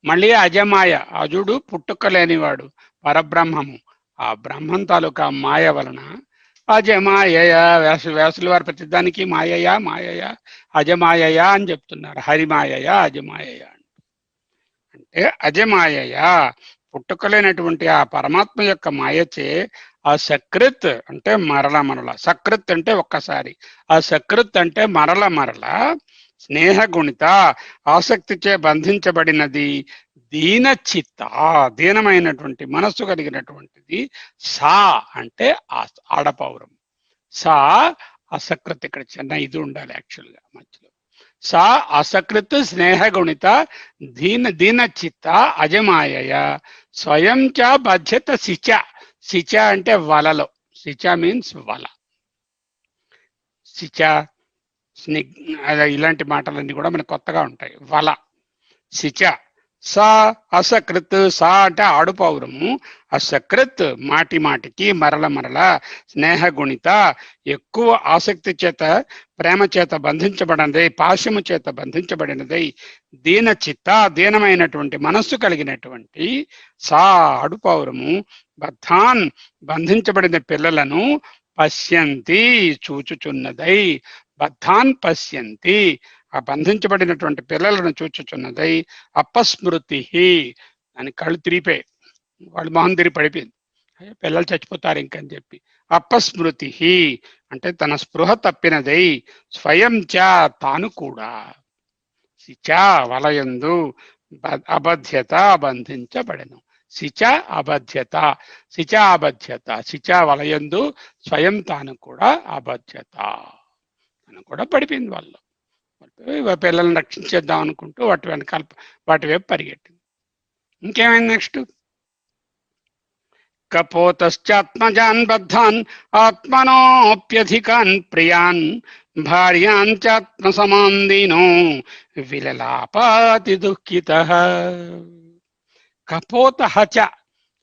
మళ్ళీ అజమాయ, అజుడు పుట్టుకలేనివాడు పరబ్రహ్మము, ఆ బ్రహ్మం తాలూకా మాయ వలన అజమాయ, వ్యాసుల వారి ప్రతిదానికి మాయయా మాయయా అజమాయయా అని చెప్తున్నారు. హరిమాయయా అజమాయయా అంటే అజమాయయా పుట్టుకలేనటువంటి ఆ పరమాత్మ యొక్క మాయచే ఆ సకృత్ అంటే మరల మరల, సకృత్ అంటే ఒక్కసారి, ఆ సకృత్ అంటే మరల మరల, స్నేహ గుణిత ఆసక్తిచే బంధించబడినది, దీన చిత్త దీనమైనటువంటి మనస్సు కలిగినటువంటిది, సా అంటే ఆడపౌరం, సా అసకృత్, ఇక్కడ చిన్న ఇది ఉండాలి యాక్చువల్గా మధ్యలో, సా అసకృత్ స్నేహ గుణిత దీన చిత్త అజమాయ స్వయం చ బధ్యత శిచ. శిచ అంటే వలలో, శిచ మీన్స్ వల, శిచ ఇలాంటి మాటలన్నీ కూడా మనకు కొత్తగా ఉంటాయి. వల, శిచ, సా అసకృత్, సా అంటే ఆడుపౌరము, అసకృత్ మాటి మాటికి మరల మరల, స్నేహ గుణిత ఎక్కువ ఆసక్తి చేత ప్రేమ చేత బంధించబడినదై, పాశము చేత బంధించబడినదై, దీన చిత్త దీనమైనటువంటి మనస్సు కలిగినటువంటి సా ఆడుపౌరము, బద్ధాన్ బంధించబడిన పిల్లలను, పశ్యంతి చూచుచున్నదై, బద్ధాన్ పశ్యంతి ఆ బంధించబడినటువంటి పిల్లలను చూచుచున్నదై, అపస్మృతి అని కళ్ళు తిరిగిపోయి వాళ్ళు మొహం తిరిగి పడిపోయింది, పిల్లలు చచ్చిపోతారు ఇంకని చెప్పి. అపస్మృతి అంటే తన స్పృహ తప్పినదై, స్వయం చ తాను కూడా, శిచ వలయందు, అబధ్యత బంధించబడెను, శిచ అబధ్యత, శిచ అబధ్యత, శిచ వలయందు స్వయం తాను కూడా అబధ్యత, తను కూడా పడిపోయింది వాళ్ళు. పిల్లల్ని రక్షించేద్దాం అనుకుంటూ వాటి వెనకాల వాటి వైపు పరిగెట్టింది. ఇంకేమైంది నెక్స్ట్? కపోతశ్చాత్మజాన్ బద్ధాన్ ఆత్మనోప్యధికాన్ ప్రియాన్ భార్యాన్ చాత్మ సమాందీనో విలలాపాతి దుఃఖితః. కపోతః చ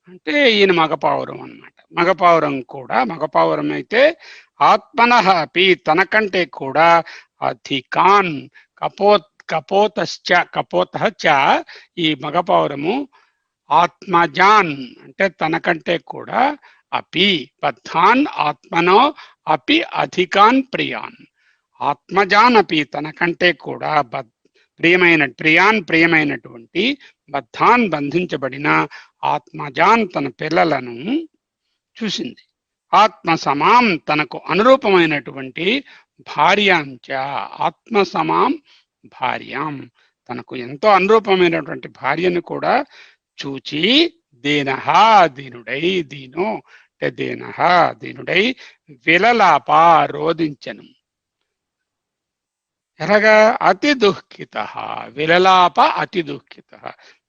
అంటే ఈయన మగపావురం అన్నమాట. మగపావురం కూడా, మగపావురం అయితే ఆత్మనః అపి తనకంటే కూడా, అధికాన్ కపోతశ్చ కపోతః చ ఈ మగపావురము, ఆత్మజాన్ అంటే తనకంటే కూడా, అపి బద్ధాన్ ఆత్మనో అపి అధికాన్ ప్రియాన్ ఆత్మజానపి తనకంటే కూడా ప్రియమైనటువంటి బద్ధాన్ బంధించబడిన ఆత్మజాన్ తన పిల్లలను చూసింది. ఆత్మ సమాం తనకు అనురూపమైనటువంటి భార్యాంచ ఆత్మ సమాం భార్యాం తనకు ఎంతో అనురూపమైనటువంటి భార్యను కూడా చూచి దీనః దీనుడై విలలాప రోదించెను. ఎలాగా? అతి దుఃఖిత విలలాప అతి దుఃఖిత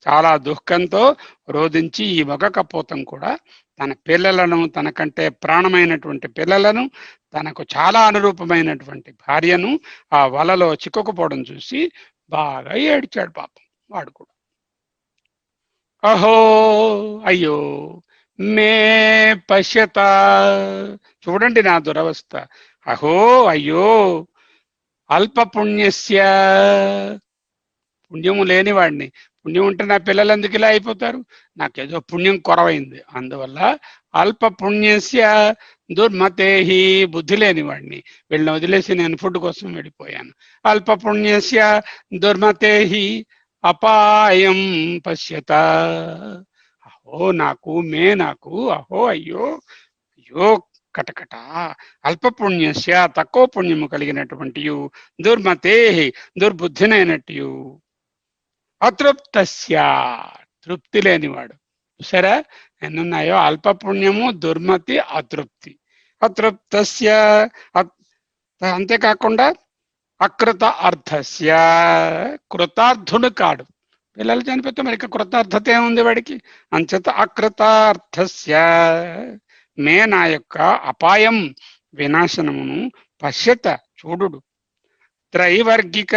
చాలా దుఃఖంతో రోధించి ఈ మగ కపోతం కూడా తన పిల్లలను, తనకంటే ప్రాణమైనటువంటి పిల్లలను, తనకు చాలా అనురూపమైనటువంటి భార్యను ఆ వలలో చిక్కుకుపోవడం చూసి బాగా ఏడ్చాడు పాపం వాడు కూడా. అహో అయ్యో మే పశ్యత చూడండి నా దురవస్థ. అహో అయ్యో అల్ప పుణ్యస్య పుణ్యము లేనివాడిని. పుణ్యం ఉంటే నా పిల్లలు ఎందుకు ఇలా అయిపోతారు? నాకేదో పుణ్యం కొరవైంది, అందువల్ల అల్ప పుణ్యస్య దుర్మతేహి బుద్ధి లేనివాడిని, వీళ్ళని వదిలేసి నేను ఫుడ్ కోసం వెళ్ళిపోయాను. అల్ప పుణ్యస్య దుర్మతేహి అపాయం పశ్యత. అహో నాకు అహో అయ్యో అయ్యో కటకట అల్ప పుణ్యస్య తక్కువ పుణ్యము కలిగినటువంటి దుర్మతే దుర్బుద్ధినైనట్టు అతృప్తస్య తృప్తి లేనివాడు. సరే ఎన్నున్నాయో అల్ప పుణ్యము, దుర్మతి, అతృప్తి. అతృప్తస్య అంతేకాకుండా అకృత అర్థస్య కృతార్థుడు కాడు. పిల్లలు చనిపోతే మరి కృతార్థత ఏముంది వాడికి? అంచేత అకృతార్థస్య మే నా యొక్క అపాయం వినాశనమును పశ్యత చూడు. త్రైవర్గిక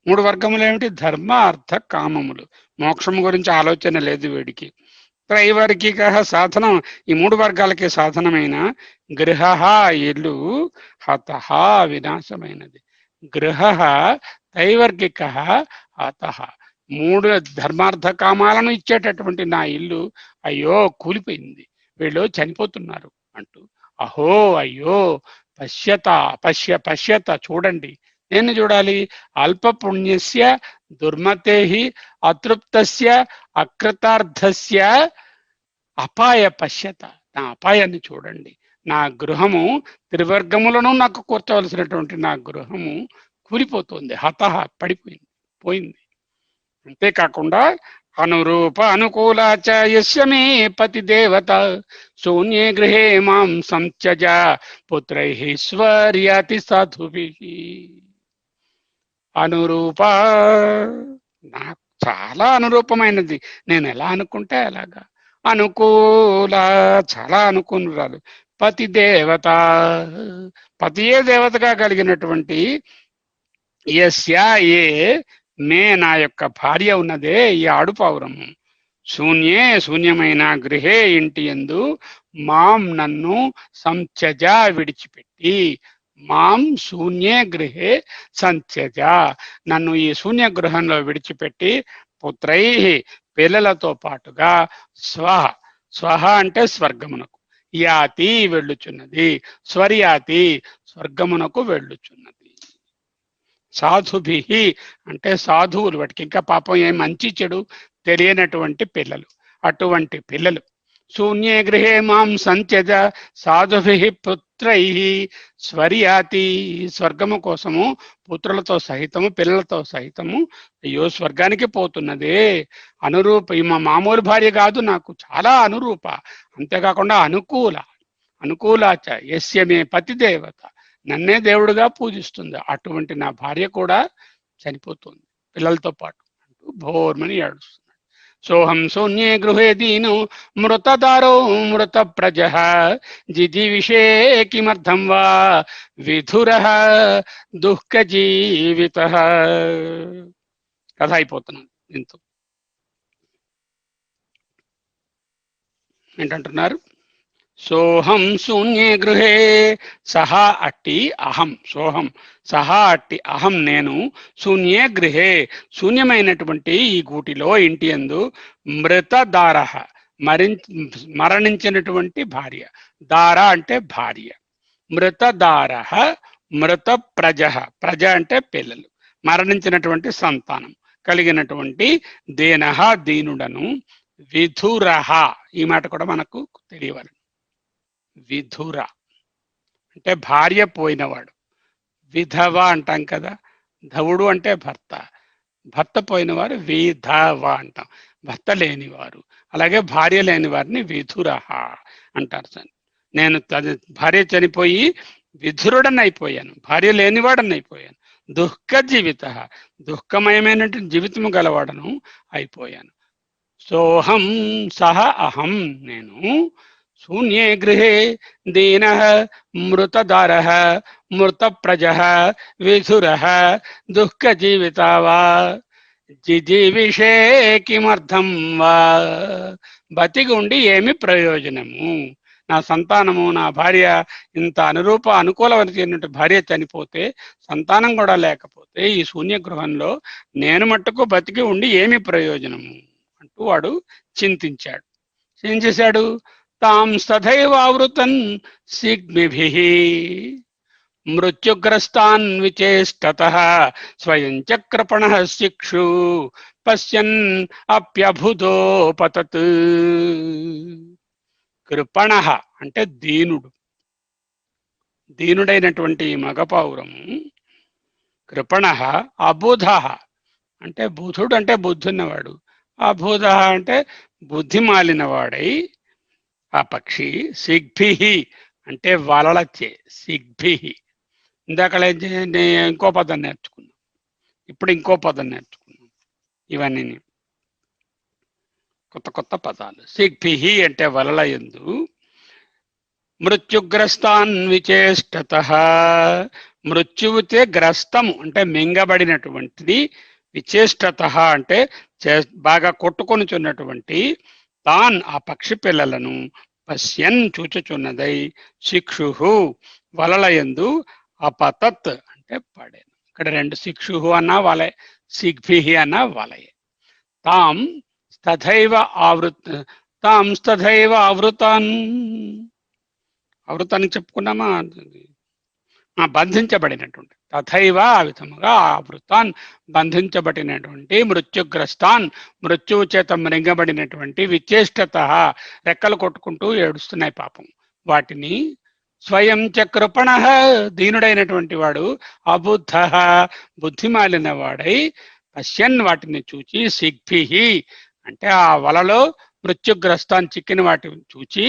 మూడు వర్గములు ఏమిటి? ధర్మ అర్థ కామములు. మోక్షం గురించి ఆలోచన లేదు వీడికి. త్రైవర్గిక సాధనం ఈ మూడు వర్గాలకి సాధనమైన గృహ ఇల్లు హత వినాశమైనది. గృహ త్రైవర్గిక హత మూడు ధర్మార్థ కామాలను ఇచ్చేటటువంటి నా ఇల్లు అయ్యో కూలిపోయింది, వీళ్ళు చనిపోతున్నారు అంటూ అహో అయ్యో పశ్యత చూడండి. నేను చూడాలి. అల్ప పుణ్యస్య దుర్మతేహి అతృప్తస్య అకృతార్థస్య అపాయ పశ్యత నా అపాయాన్ని చూడండి. నా గృహము త్రివర్గములను నాకు కూర్చవలసినటువంటి నా గృహము కూలిపోతుంది, పోయింది. అంతేకాకుండా అనురూప అనుకూలాచ యస్య మే పతి దేవత శూన్యే గృహే మాం సంత్యజ పుత్రైః స్వర్యాతి సాధుభిః. అనురూప నాకు చాలా అనురూపమైనది, నేను ఎలా అనుకుంటే అలాగా. అనుకూల చాలా అనుకూలురాలు. పతి దేవత పతియే దేవతగా కలిగినటువంటి యస్య ఏ మే నా యొక్క భార్య ఉన్నదే ఈ ఆడుపావురము. శూన్యమైన గృహే ఇంటి యందు మాం నన్ను సంత్యజ విడిచిపెట్టి, మాం శూన్యే గృహే సంత్యజ నన్ను ఈ శూన్య గృహంలో విడిచిపెట్టి పుత్రై పిల్లలతో పాటుగా స్వహ అంటే స్వర్గమునకు, యాతి వెళ్ళుచున్నది, స్వర్యాతి స్వర్గమునకు వెళ్ళుచున్నది. సాధుభి అంటే సాధువులు, వాటికి ఇంకా పాపం ఏం మంచి చెడు తెలియనటువంటి పిల్లలు, అటువంటి పిల్లలు. శూన్యే గృహే మాం సంత్యజ సాధుభి పుత్రై స్వర్యాతి స్వర్గము కోసము పుత్రులతో సహితము పిల్లలతో సహితము అయ్యో స్వర్గానికి పోతున్నదే. అనురూప మా మామూలు భార్య కాదు, నాకు చాలా అనురూప. అంతేకాకుండా అనుకూలాచ యస్య మే పతి దేవత నన్నే దేవుడుగా పూజిస్తుంది. అటువంటి నా భార్య కూడా చనిపోతుంది పిల్లలతో పాటు అంటూ భోర్మని ఏడుస్తున్నాడు. సోహం శూన్యే గృహే దీను మృతదారో మృత ప్రజ జిజీవిషే కిమర్థం వా విధుర దుఃఖ జీవిత. కథ అయిపోతున్నాను దీంతో. ఏంటంటున్నారు? సోహం శూన్యే గృహే సహా అట్టి అహం, సోహం సహా అట్టి అహం నేను, శూన్యే గృహే శూన్యమైనటువంటి ఈ గూటిలో ఇంటి యందు, మృతదార మరణించినటువంటి భార్య, దార అంటే భార్య, మృతదార మృత ప్రజ, ప్రజ అంటే పిల్లలు, మరణించినటువంటి సంతానం కలిగినటువంటి దేనః దీనుడను, విధురః, ఈ మాట కూడా మనకు తెలియవాలి. విధుర అంటే భార్య పోయినవాడు, విధవ అంటాం కదా, ధవుడు అంటే భర్త, భర్త పోయినవారు విధవ అంటాం, భర్త లేనివారు. అలాగే భార్య లేని వారిని విధురః అంటారు. నేను భార్య చనిపోయి విధురుడని అయిపోయాను, భార్య లేనివాడని అయిపోయాను. దుఃఖ జీవిత, దుఃఖమయమైనటువంటి జీవితము గలవాడను అయిపోయాను. సోహం సహ అహం, నేను శూన్యే గృహే దీనః మృతదారః మృత ప్రజః విధురః దుఃఖ జీవితా వా జిజీవిషే కిమర్థం వా, బతికి ఉండి ఏమి ప్రయోజనము? నా సంతానము, నా భార్య, ఇంత అనుకూలమైనటువంటి భార్య చనిపోతే, సంతానం కూడా లేకపోతే ఈ శూన్య గృహంలో నేను మట్టుకు బతికి ఉండి ఏమి ప్రయోజనము అంటూ వాడు చింతించాడు. ఏం చేశాడు? తాం సదైవ ఆవృతన్ సిగ్మిభిః మృత్యుగ్రస్తాన్ విచేష్టతః స్వయం చక్రపణః శిక్షు పశ్యన్ అప్యభుదోపతత్. కృపణః అంటే దీనుడు, దీనుడైనటువంటి మగపౌరము. కృపణః అబుధః అంటే బుధుడు అంటే బుద్ధున్నవాడు, అబుధః అంటే బుద్ధి మాలినవాడై ఆ పక్షి. సిగ్భిః అంటే వలలచే, సిగ్భిః. ఇందాక ఇంకో పదం నేర్చుకున్నాం, ఇప్పుడు ఇంకో పదం నేర్చుకున్నాం. ఇవన్నీ కొత్త కొత్త పదాలు. సిగ్భిః అంటే వలల యందు, మృత్యుగ్రస్తాన్ విచేష్టతః, మృత్యువుతే గ్రస్తము అంటే మింగబడినటువంటిది, విచేష్టతః అంటే బాగా కొట్టుకొనుచున్నటువంటి, తాన్ ఆ పక్షి పిల్లలను, పశ్యన్ చూచుచున్నదై, శిక్షు వలలయందు, అపతత్ అంటే పడేను. ఇక్కడ రెండు, శిక్షు అన్నా వలే, సిగ్భిః అన్నా వలయే. తాం తథైవ ఆవృతాన్, ఆవృతాన్ని చెప్పుకున్నామా, బంధించబడినటువంటి, తథైవ ఆ విధముగా ఆవృతాన్ బంధించబడినటువంటి, మృత్యుగ్రస్తాన్ మృత్యువు చేత మృంగబడినటువంటి, విచేష్టతః రెక్కలు కొట్టుకుంటూ ఏడుస్తున్నాయి పాపం వాటిని, స్వయం చ కృపణః దీనుడైనటువంటి వాడు, అబుద్ధః బుద్ధిమాలిన వాడై, పశ్యన్ వాటిని చూచి, సిగ్భిః అంటే ఆ వలలో మృత్యుగ్రస్తాన్ చిక్కిన వాటిని చూచి,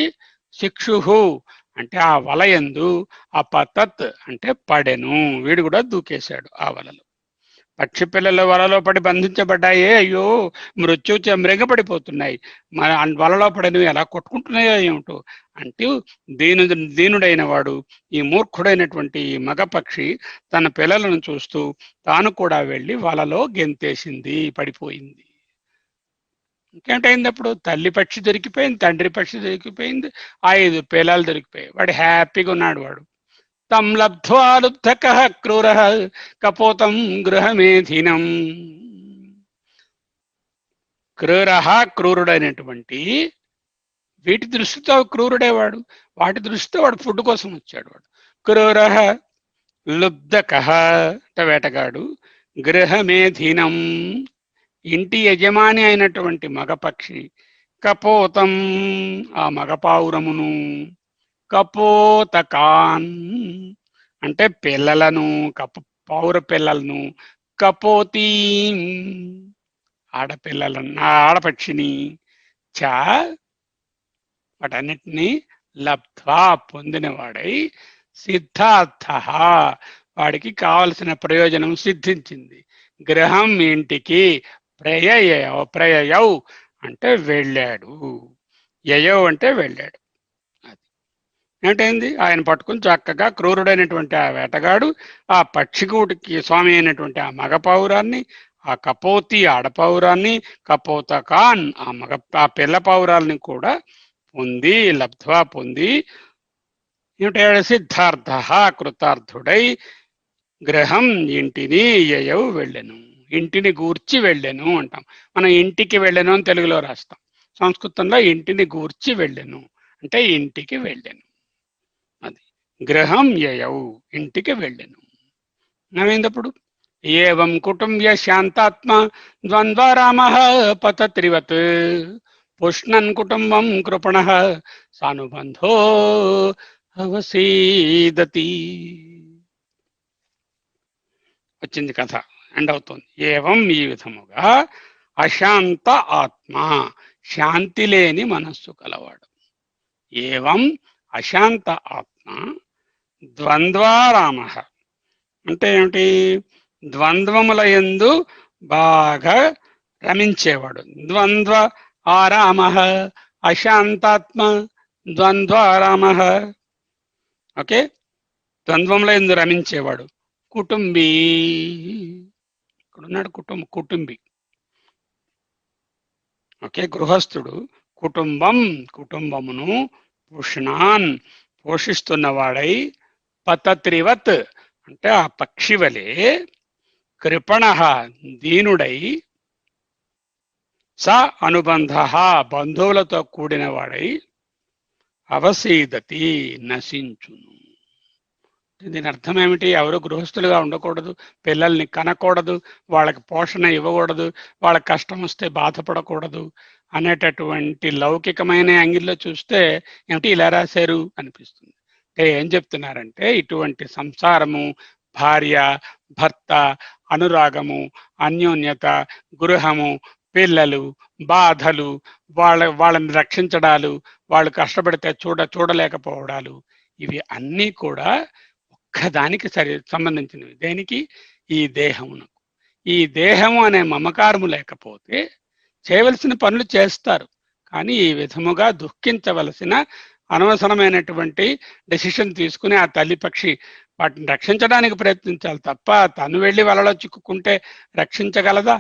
శిక్షు అంటే ఆ వలయందు, అపతత్ అంటే పడెను, వీడు కూడా దూకేశాడు ఆ వలలో. పక్షి పిల్లలు వలలో పడి బంధించబడ్డాయే, అయ్యో మృత్యు మృగపడిపోతున్నాయి, వలలో పడినవి ఎలా కొట్టుకుంటున్నాయో ఏమిటో అంటూ దీనుడైన వాడు, ఈ మూర్ఖుడైనటువంటి ఈ మగ పక్షి తన పిల్లలను చూస్తూ తాను కూడా వెళ్ళి వలలో గెంతేసింది, పడిపోయింది. ఇంకేంటైంది? అప్పుడు తల్లి పక్షి దొరికిపోయింది, తండ్రి పక్షి దొరికిపోయింది, 5 పిల్లలు దొరికిపోయాయి. వాడు హ్యాపీగా ఉన్నాడు. వాడు తం లబ్ధ్వా లుబ్ధకః క్రూరః కపోతం గృహమేధినం. క్రూరః క్రూరుడైనటువంటి, వీటి దృష్టితో క్రూరుడేవాడు, వాటి దృష్టితో వాడు ఫుడ్ కోసం వచ్చాడు. వాడు క్రూరః లుబ్ధకః అంటే వేటగాడు, గృహమేధినం ఇంటి యజమాని అయినటువంటి మగపక్షి, కపోతం ఆ మగపావురమును, కపోతకాన్ అంటే పిల్లలను, పౌర పిల్లలను, కపోతీ ఆడపిల్లలను, ఆడపక్షిని, చ వాటన్నిటినీ లబ్ధ్వా పొందినవాడై, సిద్ధార్థ వాడికి కావలసిన ప్రయోజనం సిద్ధించింది. గృహం ఇంటికి, ప్రయయౌ అంటే వెళ్ళాడు, యయౌ అంటే వెళ్ళాడు. అది ఏంటైంది? ఆయన పట్టుకుని చక్కగా క్రూరుడైనటువంటి ఆ వేటగాడు ఆ పక్షికూటికి స్వామి అయినటువంటి ఆ మగ పౌరాన్ని, ఆ కపోతి ఆడపౌరాన్ని, కపోతకాన్ ఆ పిల్ల పౌరాల్ని కూడా పొంది, లబ్ధ్వా పొంది, ఏమిటాడు? సిద్ధార్థ కృతార్థుడై, గృహం ఇంటిని, యయౌ వెళ్ళెను ఇంటిని గూర్చి వెళ్ళెను అంటాం. మనం ఇంటికి వెళ్ళెను అని తెలుగులో రాస్తాం, సంస్కృతంలో ఇంటిని గూర్చి వెళ్ళెను అంటే ఇంటికి వెళ్ళెను. అది గృహం యయౌ ఇంటికి వెళ్ళెను. నవ్విందప్పుడు ఏవం కుటుంబ్య శాంతాత్మ ద్వంద్వరామః పతత్రివత్ పుష్ణన్ కుటుంబం కృపణః సానుబంధో అవసీదతి. వచ్చింది కథ, ఎండ్ అవుతుంది. ఏవం ఈ విధముగా అశాంత ఆత్మ శాంతి లేని మనస్సు కలవాడు. ఏవం అశాంత ఆత్మ ద్వంద్వారామ అంటే ఏమిటి? ద్వంద్వముల యందు బాగా రమించేవాడు. ద్వంద్వ ఆరామ అశాంతాత్మ ద్వంద్వారామ. ఓకే, ద్వంద్వముల యందు రమించేవాడు. కుటుంబీ, ఇక్కడున్నాడు కుటుంబి. ఓకే, గృహస్థుడు కుటుంబమును పుష్ణాన్ పోషిస్తున్నవాడై, పతత్రివత్ అంటే ఆ పక్షి వలె, కృపణ దీనుడై, స అనుబంధ బంధువులతో కూడిన వాడై, అవసీదతి నశించును. దీని అర్థం ఏమిటి? ఎవరు గృహస్థులుగా ఉండకూడదు, పిల్లల్ని కనకూడదు, వాళ్ళకి పోషణ ఇవ్వకూడదు, వాళ్ళకి కష్టం వస్తే బాధపడకూడదు అనేటటువంటి లౌకికమైన యాంగిల్లో చూస్తే ఏమిటి ఇలా రాశారు అనిపిస్తుంది. అంటే ఏం చెప్తున్నారంటే, ఇటువంటి సంసారము, భార్య భర్త అనురాగము, అన్యోన్యత, గృహము, పిల్లలు, బాధలు, వాళ్ళని రక్షించడాలు, వాళ్ళు కష్టపడితే చూడలేకపోవడాలు, ఇవి అన్నీ కూడా ఒక్కదానికి సంబంధించినవి. దేనికి? ఈ దేహమునకు. ఈ దేహము అనే మమకారము లేకపోతే చేయవలసిన పనులు చేస్తారు, కానీ ఈ విధముగా దుఃఖించవలసిన అనవసరమైనటువంటి డెసిషన్ తీసుకుని ఆ తల్లి పక్షి వాటిని రక్షించడానికి ప్రయత్నించాలి తప్ప తను వెళ్ళి వలలో చిక్కుకుంటే రక్షించగలదా?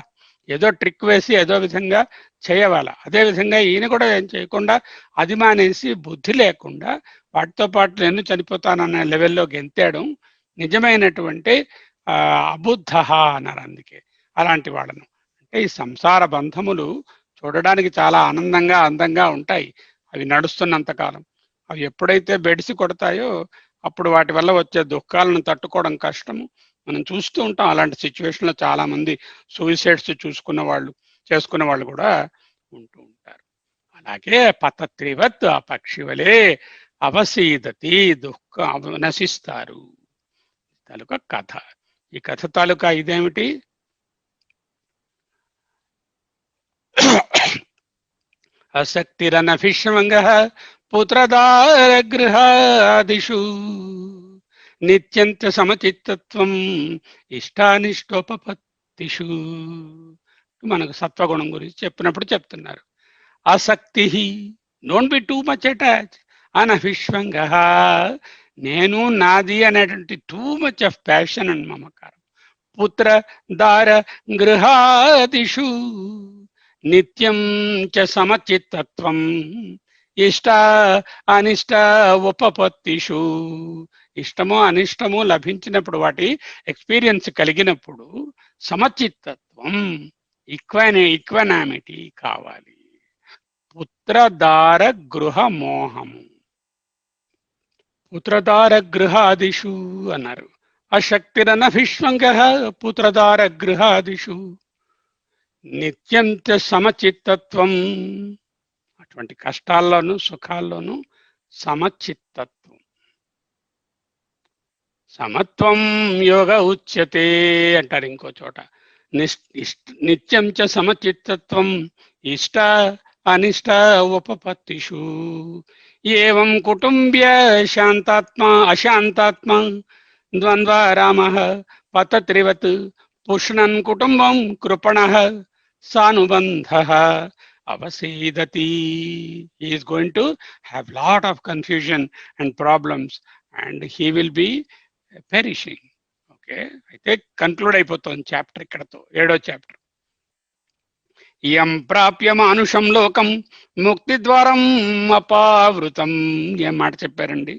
ఏదో ట్రిక్ వేసి ఏదో విధంగా చేయవాల. అదేవిధంగా ఈయన కూడా ఏం చేయకుండా అది మానేసి బుద్ధి లేకుండా వాటితో పాటు నేను చనిపోతానన్న లెవెల్లో గెంతాడు. నిజమైనటువంటి అబుద్ధ అన్నారు. అందుకే అలాంటి వాళ్ళను అంటే ఈ సంసార బంధములు చూడడానికి చాలా ఆనందంగా అందంగా ఉంటాయి. అవి నడుస్తున్నంతకాలం. అవి ఎప్పుడైతే బెడిసి కొడతాయో అప్పుడు వాటి వల్ల వచ్చే దుఃఖాలను తట్టుకోవడం కష్టము. మనం చూస్తూ ఉంటాం అలాంటి సిచ్యువేషన్లో చాలా మంది సూసైడ్స్ చేసుకున్న వాళ్ళు కూడా ఉంటూ ఉంటారు. అలాగే పతత్రివత్ ఆ పక్షి వలె అవసీదతి నశిస్తారు. తాలూకా కథ. ఈ కథ తాలూకా ఇదేమిటి? అశక్తిరనభిష్వంగ పుత్రదారగృహాదిషు నిత్యంత సమచిత్తత్వం ఇష్టానిష్టోపపత్తిషు. మనకు సత్వగుణం గురించి చెప్పినప్పుడు చెప్తున్నారు. ఆసక్తి, don't be too much attach. అనభిష్వంగ, నేను నాది అనేటువంటి too much of passion and మమకారం. పుత్ర దార గృహాదిషు నిత్యం చ సమచిత్తత్వం ఇష్ట అనిష్ట ఉపపత్తిషు. ఇష్టమో అనిష్టమో లభించినప్పుడు వాటి ఎక్స్పీరియన్స్ కలిగినప్పుడు సమచిత్తత్వం ఈక్వనామిటీ కావాలి. పుత్రదార గృహ మోహము. పుత్రదార గృహాదిషు అన్నారు. అశక్తిరనభిష్వంగ పుత్రదార గృహాదిషు నిత్యంత సమచిత్తత్వం. అటువంటి కష్టాల్లోనూ సుఖాల్లోనూ సమచిత్తత్వం. సమత్వం యోగ ఉచ్యతే అంటారు ఇంకో చోట. నిత్యం చ సమచిత్తత్వం ఇష్ట అనిష్ట ఉపపత్తిషు. ఏవం కుటుంబ్య శాంతాత్మ అశాంతాత్మ ద్వంద్వరామః పతత్రివత్ పుష్ణన్ కుటుంబం కృపణః సానుబంధః అవసీదతి. He is going to have lot of confusion and problems and he will be perishing. Okay, అయితే కన్క్లూడ్ అయిపోతుంది చాప్టర్ ఇక్కడతో. 7వ చాప్టర్. యం ప్రాప్య మానుషం లోకం ముక్తి ద్వారం అపావృతం. ఏం మాట చెప్పారండి?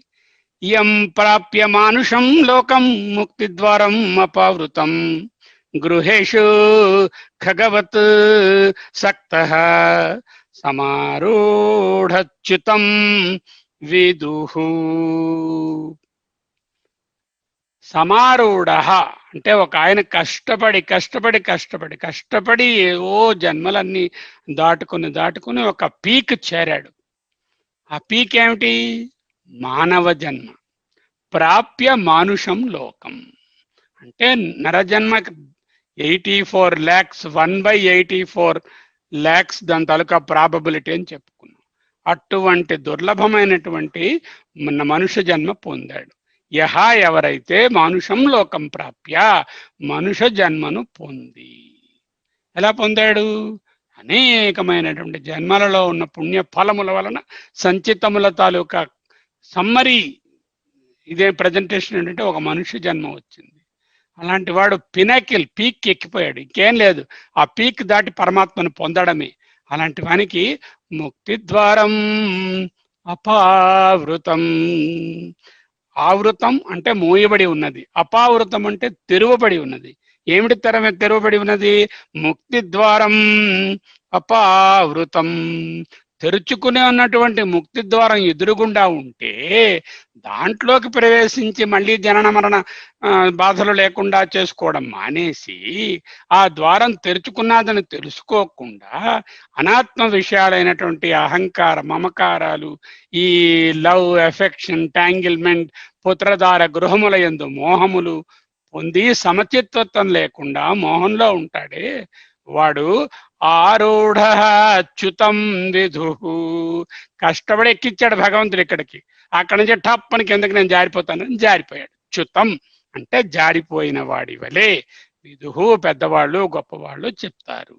యం ప్రాప్య మానుషం లోకం ముక్తి ద్వారం అపావృతం గృహేషు ఖగవత్ సక్తః సమారూఢచ్యుతం విదుః. సమారూఢ అంటే ఒక ఆయన కష్టపడి ఓ జన్మలన్నీ దాటుకుని ఒక పీక్ చేరాడు. ఆ పీక్ ఏమిటి? మానవ జన్మ. ప్రాప్య మానుషం లోకం అంటే నరజన్మ 84 lakhs 1/84 lakhs దాని తాలూకా ప్రాబబిలిటీ అని చెప్పుకున్నాం. అటువంటి దుర్లభమైనటువంటి మనుష్య జన్మ పొందాడు. యహ ఎవరైతే మానుషం లోకం ప్రాప్య మనుష్య జన్మను పొంది, ఎలా పొందాడు? అనేకమైనటువంటి జన్మలలో ఉన్న పుణ్య ఫలముల వలన సంచితముల తాలూకా సమ్మరీ ఇదే ప్రజెంటేషన్ ఏంటంటే ఒక మనుష్య జన్మ వచ్చింది. అలాంటి వాడు పినాకిల్ పీక్ ఎక్కిపోయాడు, ఇంకేం లేదు, ఆ పీక్ దాటి పరమాత్మను పొందడమే. అలాంటి వానికి ముక్తి ద్వారం అపావృతం. ఆవృతం అంటే మూయబడి ఉన్నది, అపావృతం అంటే తెరువబడి ఉన్నది. ఏమిటి తెరువబడి ఉన్నది? ముక్తి ద్వారం అపావృతం. తెరుచుకునే ఉన్నటువంటి ముక్తి ద్వారం ఎదురుగుండా ఉంటే దాంట్లోకి ప్రవేశించి మళ్ళీ జనన మరణ బాధలు లేకుండా చేసుకోవడం మానేసి ఆ ద్వారం తెరుచుకున్నదని తెలుసుకోకుండా అనాత్మ విషయాలైనటువంటి అహంకార మమకారాలు, ఈ లవ్, ఎఫెక్షన్, ట్యాంగిల్మెంట్, పుత్రధార గృహముల యందు మోహములు పొంది సమచిత్వత్వం లేకుండా మోహంలో ఉంటాడే వాడు ఆరూఢ చ్యుతం విధు. కష్టపడి ఎక్కించాడు భగవంతుడు ఇక్కడికి, అక్కడి నుంచి టప్పని కిందకి నేను జారిపోతానని జారిపోయాడు. చ్యుతం అంటే జారిపోయిన వాడి వలె. విధు పెద్దవాళ్ళు గొప్పవాళ్ళు చెప్తారు.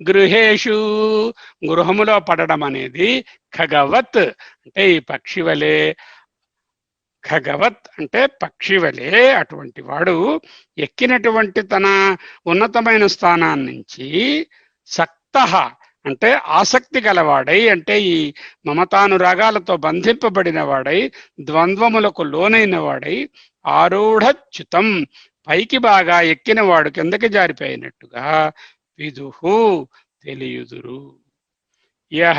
గృహేషు గృహములో పడడం అనేది ఖగవత్ అంటే ఈ పక్షి వలె. ఖగవత్ అంటే పక్షి వలె అటువంటి వాడు ఎక్కినటువంటి తన ఉన్నతమైన స్థానాన్ని నుంచి సక్త అంటే ఆసక్తి గలవాడై, అంటే ఈ మమతానురాగాలతో బంధింపబడిన వాడై, ద్వంద్వములకు లోనైన వాడై, ఆరూఢచ్యుతం పైకి బాగా ఎక్కిన వాడు కిందకి జారిపోయినట్టుగా విదుహు తెలియుదురు. యహ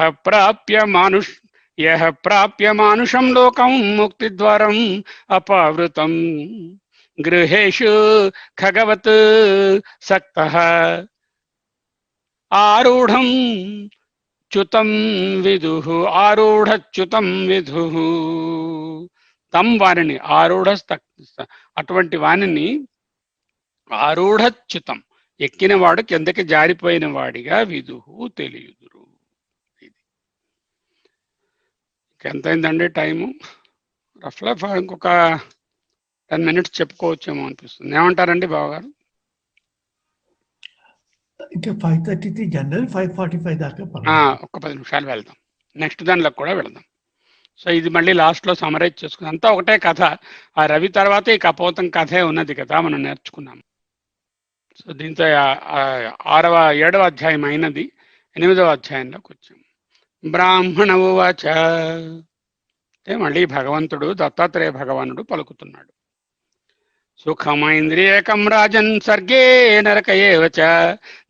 ప్రాప్య మానుషం లోకం ముక్తి ద్వారం అపావృతం గృహేషు ఖగవత్ సక్తః ఆరూఢం చ్యుతం విదుహు. ఆరూఢచ్యుతం విదుహు. తం వాణిని అటువంటి వాణిని ఆరూఢచ్యుతం ఎక్కినవాడు కిందకి జారిపోయిన వాడిగా విదుహు తెలియుదురు. ఎంతైందండి టైము? రఫ్లా ఇంకొక 10 minutes చెప్పుకోవచ్చేమో అనిపిస్తుంది. ఏమంటారండి బావగారు? ఇంకా 5:30 జనరల్ 5:45 దాకా ఒక 10 నిమిషాలు వెళ్దాం, నెక్స్ట్ దానిలోకి కూడా వెళ్దాం. సో ఇది మళ్ళీ లాస్ట్లో సమరైజ్ చేసుకుందాం. అంతా ఒకటే కథ. ఆ రవి తర్వాత ఈ కపోతం కథే ఉన్నది కదా మనం నేర్చుకున్నాం. సో దీంతో 7వ అధ్యాయం అయినది. 8వ అధ్యాయంలోకి వచ్చాం. బ్రాహ్మణ ఉవాచ అంటే మళ్ళీ భగవంతుడు దత్తాత్రేయ భగవానుడు పలుకుతున్నాడు. సుఖమైంద్రియకం రాజన్ సర్గే నరక ఏవ చ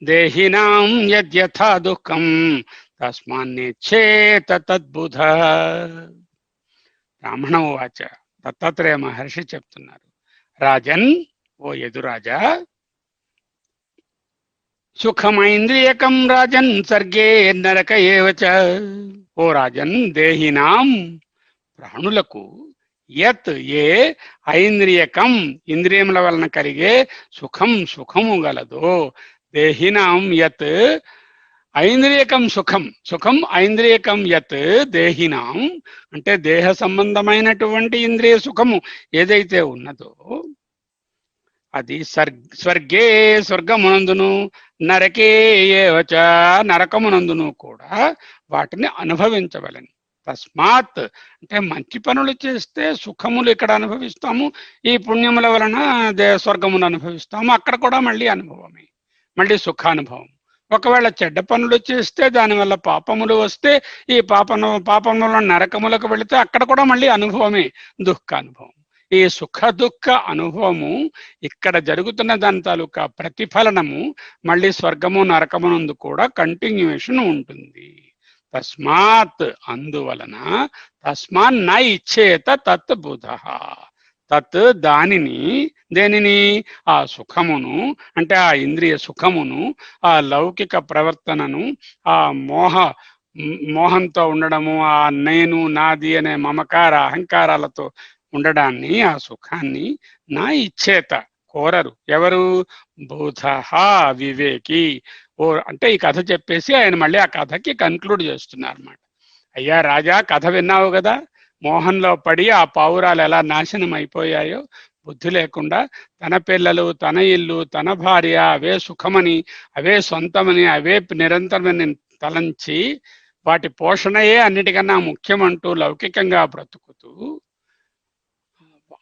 దేహినాం యద్యథా దుఃఖం తస్మాన్నేచ్ఛేత తద్బుధ. బ్రాహ్మణ ఉవాచ దత్తాత్రేయ మహర్షి చెప్తున్నారు, రాజన్ ఓ యదురాజా, సుఖమైంద్రియకం రాజన్ సర్గే నరక ఏవ చ. ఓ రాజన్, దేహినాం ప్రాణులకు యత్ ఏ ఐంద్రియకం ఇంద్రియముల వలన కలిగే సుఖము గలదో, దేహినాం యత్ ఐంద్రియకం సుఖం ఐంద్రియకం యత్ దేహినాం అంటే దేహ సంబంధమైనటువంటి ఇంద్రియ సుఖము ఏదైతే ఉన్నదో అది స్వర్గే స్వర్గమునందును, నరకే ఏవచ నరకమునందును కూడా వాటిని అనుభవించవలని. తస్మాత్ అంటే మంచి పనులు చేస్తే సుఖములు ఇక్కడ అనుభవిస్తాము, ఈ పుణ్యముల వలన స్వర్గమును అనుభవిస్తాము, అక్కడ కూడా మళ్ళీ అనుభవమే, మళ్ళీ సుఖానుభవం. ఒకవేళ చెడ్డ పనులు చేస్తే దానివల్ల పాపములు వస్తే ఈ పాపముల నరకములకు వెళితే అక్కడ కూడా మళ్ళీ అనుభవమే, దుఃఖానుభవం. ఈ సుఖ దుఃఖ అనుభవము ఇక్కడ జరుగుతున్న దాని తాలూకా ప్రతిఫలనము మళ్ళీ స్వర్గము నరకమునందు కూడా కంటిన్యూషన్ ఉంటుంది. తస్మాత్ అందువలన తస్మాన్ న ఇచ్చేత తత్ బుధ తత్ దానిని, దేనిని, ఆ సుఖమును, అంటే ఆ ఇంద్రియ సుఖమును, ఆ లౌకిక ప్రవర్తనను, ఆ మోహంతో ఉండడము, ఆ నేను నాది అనే మమకార అహంకారాలతో ఉండడాన్ని, ఆ సుఖాన్ని నా ఇచ్చేత కోరరు. ఎవరు? బుధః వివేకి. అంటే ఈ కథ చెప్పేసి ఆయన మళ్ళీ ఆ కథకి కన్క్లూడ్ చేస్తున్నారు అన్నమాట. అయ్యా రాజా, కథ విన్నావు కదా, మోహంలో పడి ఆ పావురాలు ఎలా నాశనం అయిపోయాయో, బుద్ధి లేకుండా తన పిల్లలు, తన ఇల్లు, తన భార్య అవే సుఖమని, అవే సొంతమని, అవే నిరంతరమని తలంచి వాటి పోషణయే అన్నిటికన్నా ముఖ్యమంటూ లౌకికంగా బ్రతుకుతూ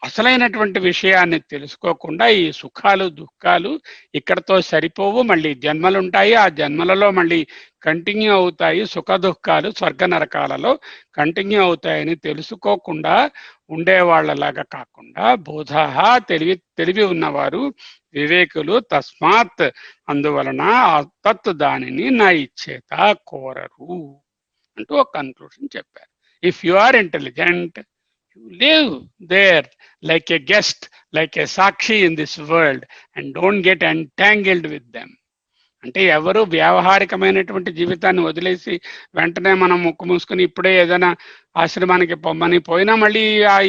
అసలైనటువంటి విషయాన్ని తెలుసుకోకుండా ఈ సుఖాలు దుఃఖాలు ఇక్కడతో సరిపోవు, మళ్ళీ జన్మలుంటాయి, ఆ జన్మలలో మళ్ళీ కంటిన్యూ అవుతాయి, సుఖ దుఃఖాలు స్వర్గ నరకాలలో కంటిన్యూ అవుతాయని తెలుసుకోకుండా ఉండేవాళ్లలాగా కాకుండా, బోధః తెలివి ఉన్నవారు, వివేకులు, తస్మాత్ అందువలన తత్ దానిని నా ఇచ్చేత కోరరు అంటూ ఒక కన్క్లూషన్ చెప్పారు. If you are intelligent, you live there like a guest, like a sakshi in this world, and don't get entangled with them. అంటే ఎవరు వ్యావహారికమైనటువంటి జీవితాన్ని వదిలేసి వెంటనే మనం ముక్కు మూసుకుని ఇప్పుడే ఏదైనా ఆశ్రమానికి పొమ్మని పోయినా మళ్ళీ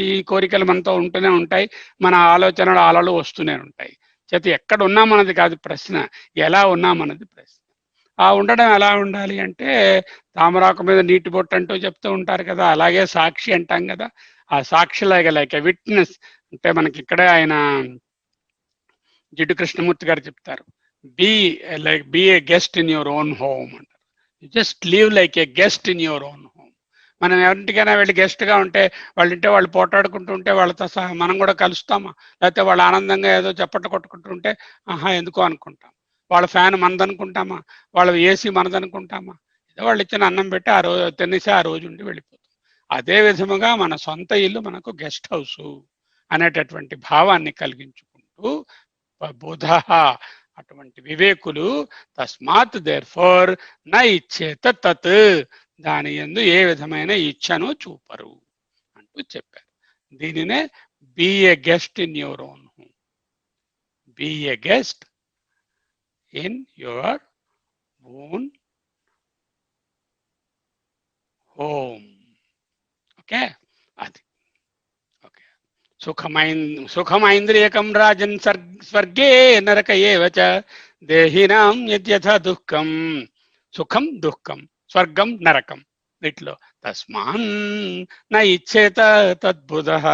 ఈ కోరికలు మనతో ఉంటూనే ఉంటాయి, మన ఆలోచనలు అలలు వస్తూనే ఉంటాయి. చేత ఎక్కడ ఉన్నామన్నది కాదు ప్రశ్న, ఎలా ఉన్నామన్నది ప్రశ్న. ఆ ఉండడం ఎలా ఉండాలి అంటే, తామరాకు మీద నీటి బొట్టు అంటూ చెప్తూ ఉంటారు కదా, అలాగే సాక్షి అంటాం కదా, ఆ సాక్షిలాగా లైక్ ఎ విట్నెస్. అంటే మనకి ఇక్కడే ఆయన జిడ్డు కృష్ణమూర్తి గారు చెప్తారు, be a guest in your own home అంటారు. Just live like a guest in your own home. మనం ఎవరింటికైనా వెళ్ళి గెస్ట్గా ఉంటే, వాళ్ళంటే వాళ్ళు పోటాడుకుంటూ ఉంటే వాళ్ళతో సహా మనం కూడా కలుస్తామా? లేకపోతే వాళ్ళు ఆనందంగా ఏదో చప్పట్లు కొట్టుకుంటుంటే ఆహా ఎందుకో అనుకుంటాం. వాళ్ళ ఫ్యాన్ మనదనుకుంటామా? వాళ్ళ ఏసీ మనదనుకుంటామా? ఏదో వాళ్ళు ఇచ్చిన అన్నం పెట్టి ఆ రోజు తినేసి ఆ రోజు ఉండి వెళ్ళిపోతాం. అదే విధముగా మన సొంత ఇల్లు మనకు గెస్ట్ హౌస్ అనేటటువంటి భావాన్ని కలిగించుకుంటూ బుధః అటువంటి వివేకులు తస్మాత్ దేర్ ఫోర్ నా ఇచ్చేత తత్ దాని యందు ఏ విధమైన ఇచ్ఛను చూపరు అంటూ చెప్పారు. దీనినే be a guest in your own home, be a guest in your own home. Okay, అది ఓకే. సుఖమైంద్రియకం రాజన్ స్వర్గే నరక ఏవ చ దేహినాం యద్యథా దుఃఖం. సుఖం దుఃఖం, స్వర్గం నరకం, వీటిలో తస్మాన్ నా ఇచ్చేత తద్బుధః.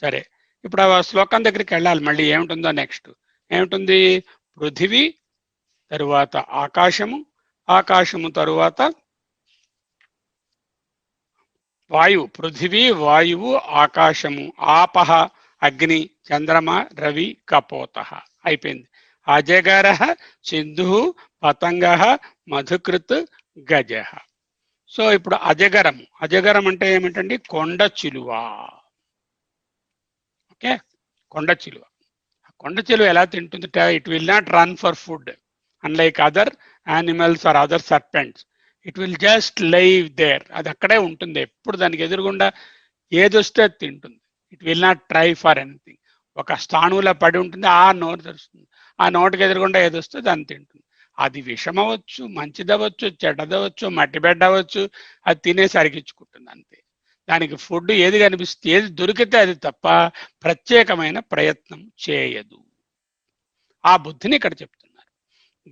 సరే, ఇప్పుడు ఆ శ్లోకం దగ్గరికి వెళ్ళాలి. మళ్ళీ ఏమిటుందో నెక్స్ట్ ఏమిటుంది? పృథివీ తరువాత ఆకాశము, ఆకాశము తరువాత వాయువు. పృథివీ, వాయువు, ఆకాశము, ఆపహ అగ్ని, చంద్రమ, రవి, కపోతః అయిపోయింది. అజగర, సింధు, పతంగ, మధుకృత్, గజ. సో ఇప్పుడు అజగరం. అజగరం అంటే ఏమిటండి? కొండ చిలువ. ఓకే, కొండ చిలువ. కొండ చిలువ ఎలా తింటుంది? It will not run for food unlike other animals or other serpents. It will just live there. అది అక్కడే ఉంటుంది, ఎప్పుడు దానికి ఎదురుగుండా ఏదొస్తే అది తింటుంది. It will not try for anything. ఒక స్థాణువులో పడి ఉంటుంది, ఆ నోరు తెరుస్తుంది, ఆ నోటికి ఎదురుగుండా ఏదొస్తే దాన్ని తింటుంది. అది విషమవచ్చు, మంచిదవచ్చు, చెడ్డదవచ్చు, మట్టి బెడ్డ అవ్వచ్చు, అది తినేసి అరిగించుకుంటుంది అంతే. దానికి ఫుడ్ ఏది కనిపిస్తే, ఏది దొరికితే అది తప్ప ప్రత్యేకమైన ప్రయత్నం చేయదు. ఆ బుద్ధిని ఇక్కడ చెప్తున్నారు.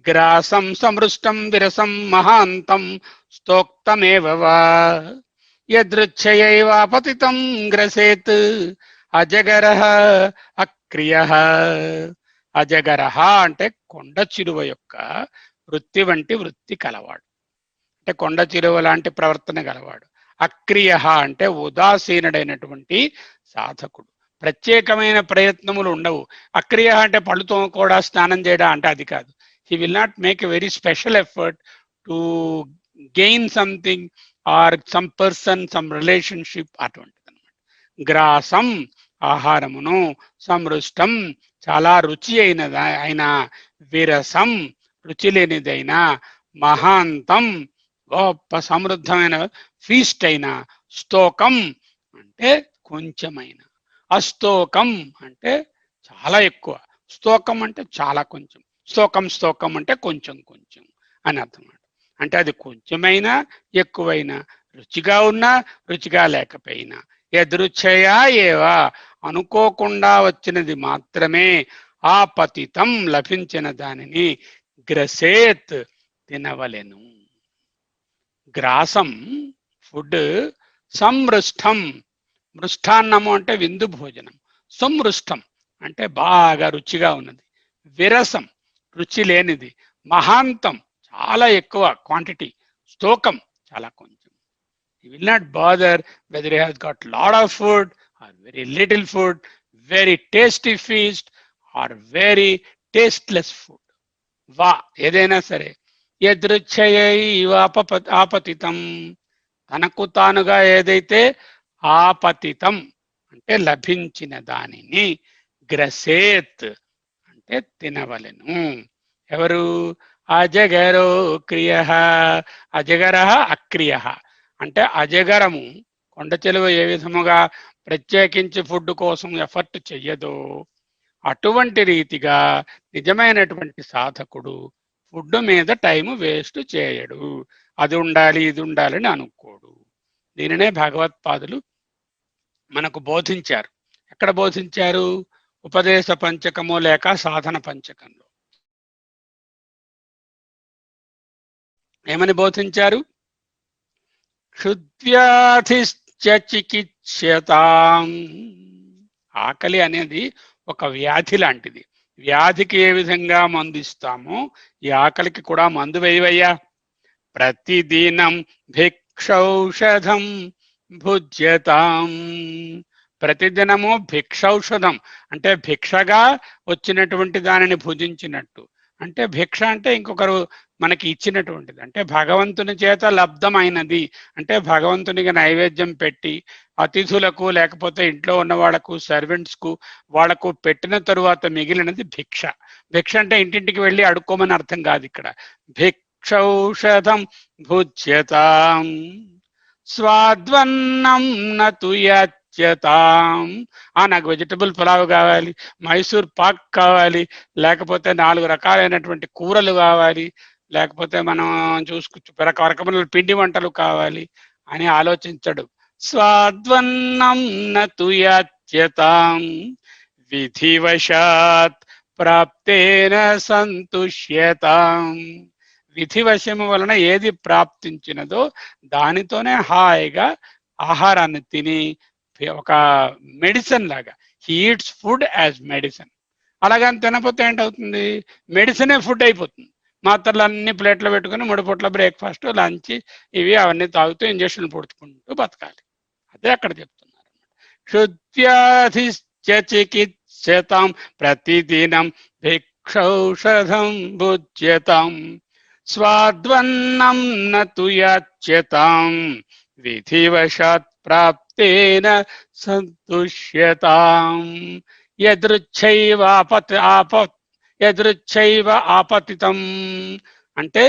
గ్రాసం సమృష్టం విరసం మహాంతం స్తోక్తమేవ వా యదృచ్ఛయైవాపతితం గ్రసేత్ అజగరః అక్రియః. అజగరః అంటే కొండ చిలువ యొక్క వృత్తి వంటి వృత్తి కలవాడు, అంటే కొండ చిలువ లాంటి ప్రవర్తన గలవాడు. అక్రియః అంటే ఉదాసీనుడైనటువంటి సాధకుడు. ప్రత్యేకమైన ప్రయత్నములు ఉండవు. అక్రియ అంటే పళ్ళుతో కూడా స్నానం చేయడం అంటే అది కాదు. he will not make a very special effort to gain something or some person, some relationship. అటువంటిది అనమాట. గ్రాసం ఆహారమును, సమృష్టం చాలా రుచి అయిన, విరసం రుచి లేనిదైన, మహాంతం గొప్ప సమృద్ధమైన ఫీస్ట్ అయిన, స్తోకం అంటే కొంచెమైన. అస్తోకం అంటే చాలా ఎక్కువ, స్తోకం అంటే చాలా కొంచెం, స్తోకం అంటే కొంచెం కొంచెం అని అర్థం. అంటే అది కొంచెమైనా ఎక్కువైనా, రుచిగా ఉన్నా రుచిగా లేకపోయినా, ఎదృచ్ఛయా ఏవా అనుకోకుండా వచ్చినది మాత్రమే, ఆపతితం లభించిన దానిని గ్రసేత్ తినవలెను. గ్రాసం ఫుడ్, సంమృష్టం మృష్టాన్నము అంటే విందు భోజనం, సుమృష్టం అంటే బాగా రుచిగా ఉన్నది, విరసం రుచి లేనిది, మహాంతం చాలా ఎక్కువ క్వాంటిటీ, స్తోకం చాలా కొంచెం. He will not bother whether he has got lot of food or very little food, very tasty feast or very tasteless food. వా ఏదైనా సరే, యదృచ్ఛయై ఆపతితం తనకు తానుగా ఏదైతే ఆపతితం అంటే లభించిన దానిని, గ్రసేత్ అంటే తినవలెను. ఎవరు? అజగరో క్రియ, అజగర అక్రియ అంటే అజగరము, కొండ చెలువ ఏ విధముగా ప్రత్యేకించి ఫుడ్ కోసం ఎఫర్ట్ చెయ్యదో అటువంటి రీతిగా నిజమైనటువంటి సాధకుడు ఫుడ్ మీద టైం వేస్ట్ చేయడు. అది ఉండాలి ఇది ఉండాలని అనుకోడు. దీనినే భగవత్పాదులు మనకు బోధించారు. ఎక్కడ బోధించారు? ఉపదేశ పంచకము లేక సాధన పంచకంలో. ఏమని బోధించారు? క్షుద్వ్యాధిశ్చ చికిత్స్యతాం. ఆకలి అనేది ఒక వ్యాధి లాంటిది. వ్యాధికి ఏ విధంగా మందు ఇస్తామో ఈ ఆకలికి కూడా మందు వేయవయ్యా. ప్రతిదినం భిక్షౌషధం భుజ్యతాం. ప్రతిదినము భిక్షౌషధం అంటే భిక్షగా వచ్చినటువంటి దానిని భుజించినట్టు. అంటే భిక్ష అంటే ఇంకొకరు మనకి ఇచ్చినటువంటిది, అంటే భగవంతుని చేత లబ్ధమైనది. అంటే భగవంతునికి నైవేద్యం పెట్టి అతిథులకు లేకపోతే ఇంట్లో ఉన్న వాళ్ళకు సర్వెంట్స్కు వాళ్లకు పెట్టిన తరువాత మిగిలినది భిక్ష. భిక్ష అంటే ఇంటింటికి వెళ్ళి అడుక్కోమని అర్థం కాదు ఇక్కడ. భిక్షౌషధం భుజ్యతాం స్వాద్వన్నం నతు యచ్యతాం. నాకు వెజిటబుల్ పులావ్ కావాలి, మైసూర్ పాక్ కావాలి, లేకపోతే 4 రకాలైనటువంటి కూరలు కావాలి, లేకపోతే మనం రకరకమైన పిండి వంటలు కావాలి అని ఆలోచించడు. స్వాద్వన్నం నతు యచ్యతాం విధివశాత్ ప్రాప్తేన సంతుష్యతాం. విధివశము వలన ఏది ప్రాప్తించినదో దానితోనే హాయిగా ఆహారాన్ని తిని, ఒక మెడిసిన్ లాగా, he eats food as medicine. అలాగని తినకపోతే ఏంటవుతుంది? మెడిసినే ఫుడ్ అయిపోతుంది. మాత్రలు అన్ని ప్లేట్లో పెట్టుకుని 3 పూట్ల బ్రేక్ఫాస్ట్, లంచ్ ఇవి అవన్నీ తాగుతూ ఇంజక్షన్లు పొడుచుకుంటూ బతకాలి. అదే అక్కడ చెప్తున్నారు. క్షుద్వ్యాధిశ్చ చికిత్స్యతాం ప్రతిదినం భిక్షౌషధం భుజ్యతాం స్వాద్వన్నం నతు యచ్యతాం విధివశాత్ ప్రాప్తేన సంతుష్యతాం యదృచ్ఛైవ ఆపతితం. అంటే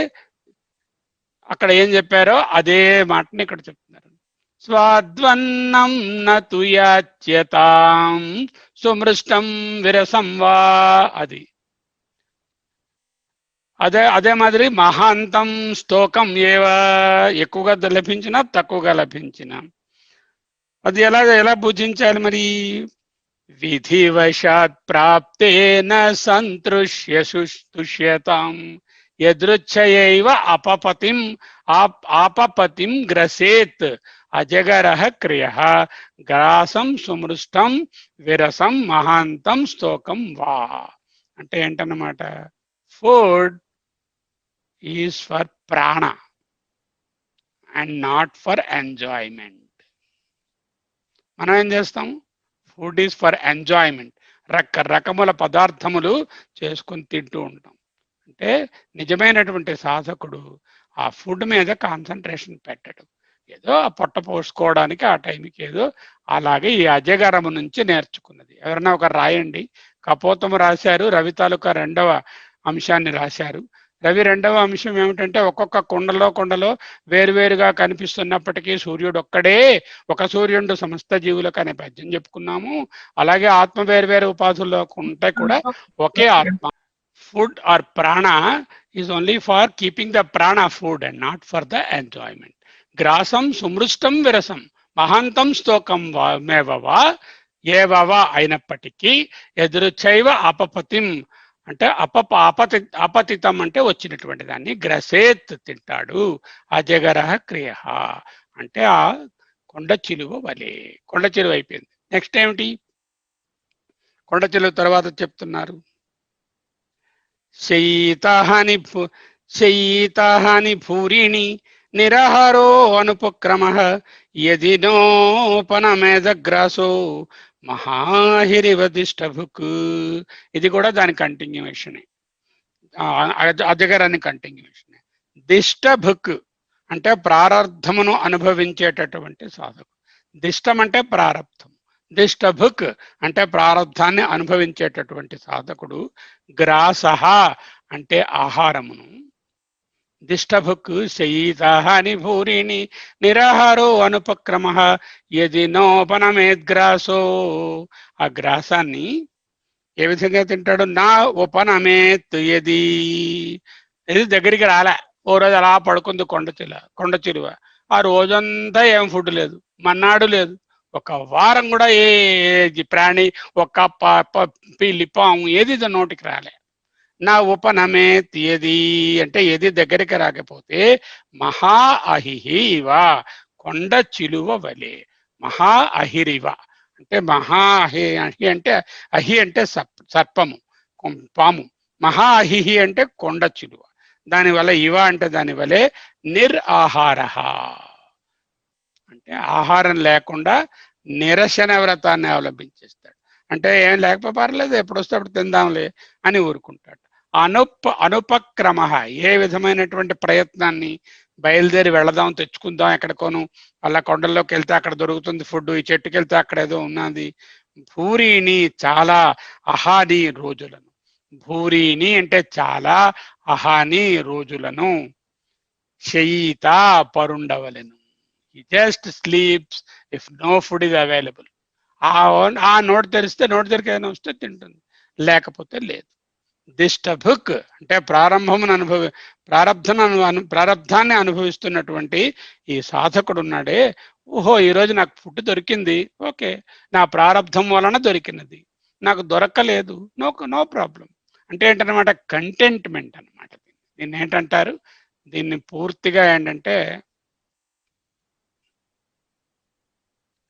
అక్కడ ఏం చెప్పారో అదే మాటని ఇక్కడ చెప్తున్నారు. స్వాద్వన్నం నతు యచ్యతాం సుమృష్టం విరసం వా. అదే మాదిరి మహాంతం స్తోకం ఏవా, ఎక్కువగా లభించినా తక్కువగా లభించినా అది ఎలా భుజించాలి మరి? విధివశాత్ ప్రాప్తేన సంతుష్యతాం యదృచ్ఛయైవ ఆపపతిం గ్రసేత్ అజగరః క్రియః గ్రాసం సుమృష్టం విరసం మహాంతం స్తోకం వా. అంటే ఏంటన్నమాట? Food is for prana and not for enjoyment. మనం ఏం చేస్తాం? Food is for enjoyment. రకరకముల పదార్థములు చేసుకొని తింటూ ఉంటాం. అంటే నిజమైనటువంటి సాధకుడు ఆ ఫుడ్ మీద కాన్సన్ట్రేషన్ పెట్టడు. ఏదో ఆ పొట్ట పోసుకోవడానికి ఆ టైంకి ఏదో అలాగే ఈ అజగరము నుంచి నేర్చుకున్నది. ఎవరన్నా ఒకరు రాయండి. కపోతము రాశారు, రవి తాలూకా 2వ అంశాన్ని రాశారు. రవి రెండవ అంశం ఏమిటంటే ఒక్కొక్క కొండలో వేరువేరుగా కనిపిస్తున్నప్పటికీ సూర్యుడు ఒక్కడే, ఒక సూర్యుడు సమస్త జీవులకు అనే పద్యం చెప్పుకున్నాము. అలాగే ఆత్మ వేరువేరు ఉపాధుల్లో ఉంటే కూడా ఒకే ఆత్మ. Food or prana is only for keeping the prana food and not for the enjoyment. గ్రాసం సుమృష్టం విరసం మహాంతం స్తోకం మేవవా ఏవవా అయినప్పటికీ ఎదురుచైవ అపపతిం అంటే అపతితం అంటే వచ్చినటువంటి దాన్ని గ్రసేత్ తింటాడు. అజగరహ క్రియ అంటే ఆ కొండ చిలువ వలే. కొండ చిలువ అయిపోయింది. నెక్స్ట్ ఏమిటి? కొండ చిలువ తర్వాత చెప్తున్నారు శయీతాహాని భూరిణి నిరహారో అనుపక్రమ యది నోపనమేదగ్రాసో మహాహిరివదిష్టభుక్. ఇది కూడా దాని కంటిన్యూవేషనే, అజగరాన్ని కంటిన్యూవేషనే. దిష్టభుక్ అంటే ప్రారబ్ధమును అనుభవించేటటువంటి సాధకుడు. దిష్టం అంటే ప్రారబ్ధం, దిష్టభుక్ అంటే ప్రారబ్ధాన్ని అనుభవించేటటువంటి సాధకుడు. గ్రాసహ అంటే ఆహారమును. దిష్టభుక్ శయీతాహాని భూరిణి నిరాహారో అనుపక్రమ యది నోపనమేద్గ్రాసో. ఆ గ్రాసాన్ని ఏ విధంగా తింటాడు? నా ఉపనమేత్ యది. ఇది దగ్గరికి రాలే, ఓ రోజు అలా పడుకుంది కొండ చిలువ. ఆ రోజంతా ఏం ఫుడ్ లేదు, మన్నాడు లేదు, ఒక వారం కూడా ఏ ప్రాణి ఒక్క పిల్లి పాము ఏది నోటికి రాలే. నా ఉపనమేత్ యది అంటే ఏది దగ్గరికి రాకపోతే మహా అహిహి ఇవ కొండ చిలువ వలే. మహా అహిరివ అంటే మహా అహి అంటే అహి అంటే సర్పము, పాము. మహా అహిహి అంటే కొండ చిలువ. దానివల్ల ఇవ అంటే దాని వలె నిరాహార అంటే ఆహారం లేకుండా నిరసన వ్రతాన్ని అవలంబించేస్తాడు. అంటే ఏం లేకపోతే పర్లేదు, ఎప్పుడు వస్తే అప్పుడు తిందాంలే అని ఊరుకుంటాడు. అనుపక్రమ ఏ విధమైనటువంటి ప్రయత్నాన్ని, బయలుదేరి వెళదాం తెచ్చుకుందాం ఎక్కడికోను, అలా కొండల్లోకి వెళ్తే అక్కడ దొరుకుతుంది ఫుడ్, ఈ చెట్టుకి వెళ్తే అక్కడ ఏదో ఉన్నది. భూరిని చాలా, అహాని రోజులను. భూరిని అంటే చాలా, అహాని రోజులను. శయీత పరుండవలెను. He just sleeps if no food is available. ఆ నోటు తెరిస్తే నోటు తెరికి ఏదైనా వస్తే తింటుంది, లేకపోతే లేదు. దిష్టభుక్ అంటే ప్రారబ్ధాన్ని అనుభవిస్తున్నటువంటి ఈ సాధకుడు ఉన్నాడే, ఓహో ఈరోజు నాకు ఫుడ్ దొరికింది, ఓకే, నా ప్రారబ్ధం వలన దొరికినది, నాకు దొరకలేదు, నో ప్రాబ్లం అంటే ఏంటనమాట? కంటెంట్మెంట్ అనమాట. దీన్ని ఏంటంటారు? దీన్ని పూర్తిగా ఏంటంటే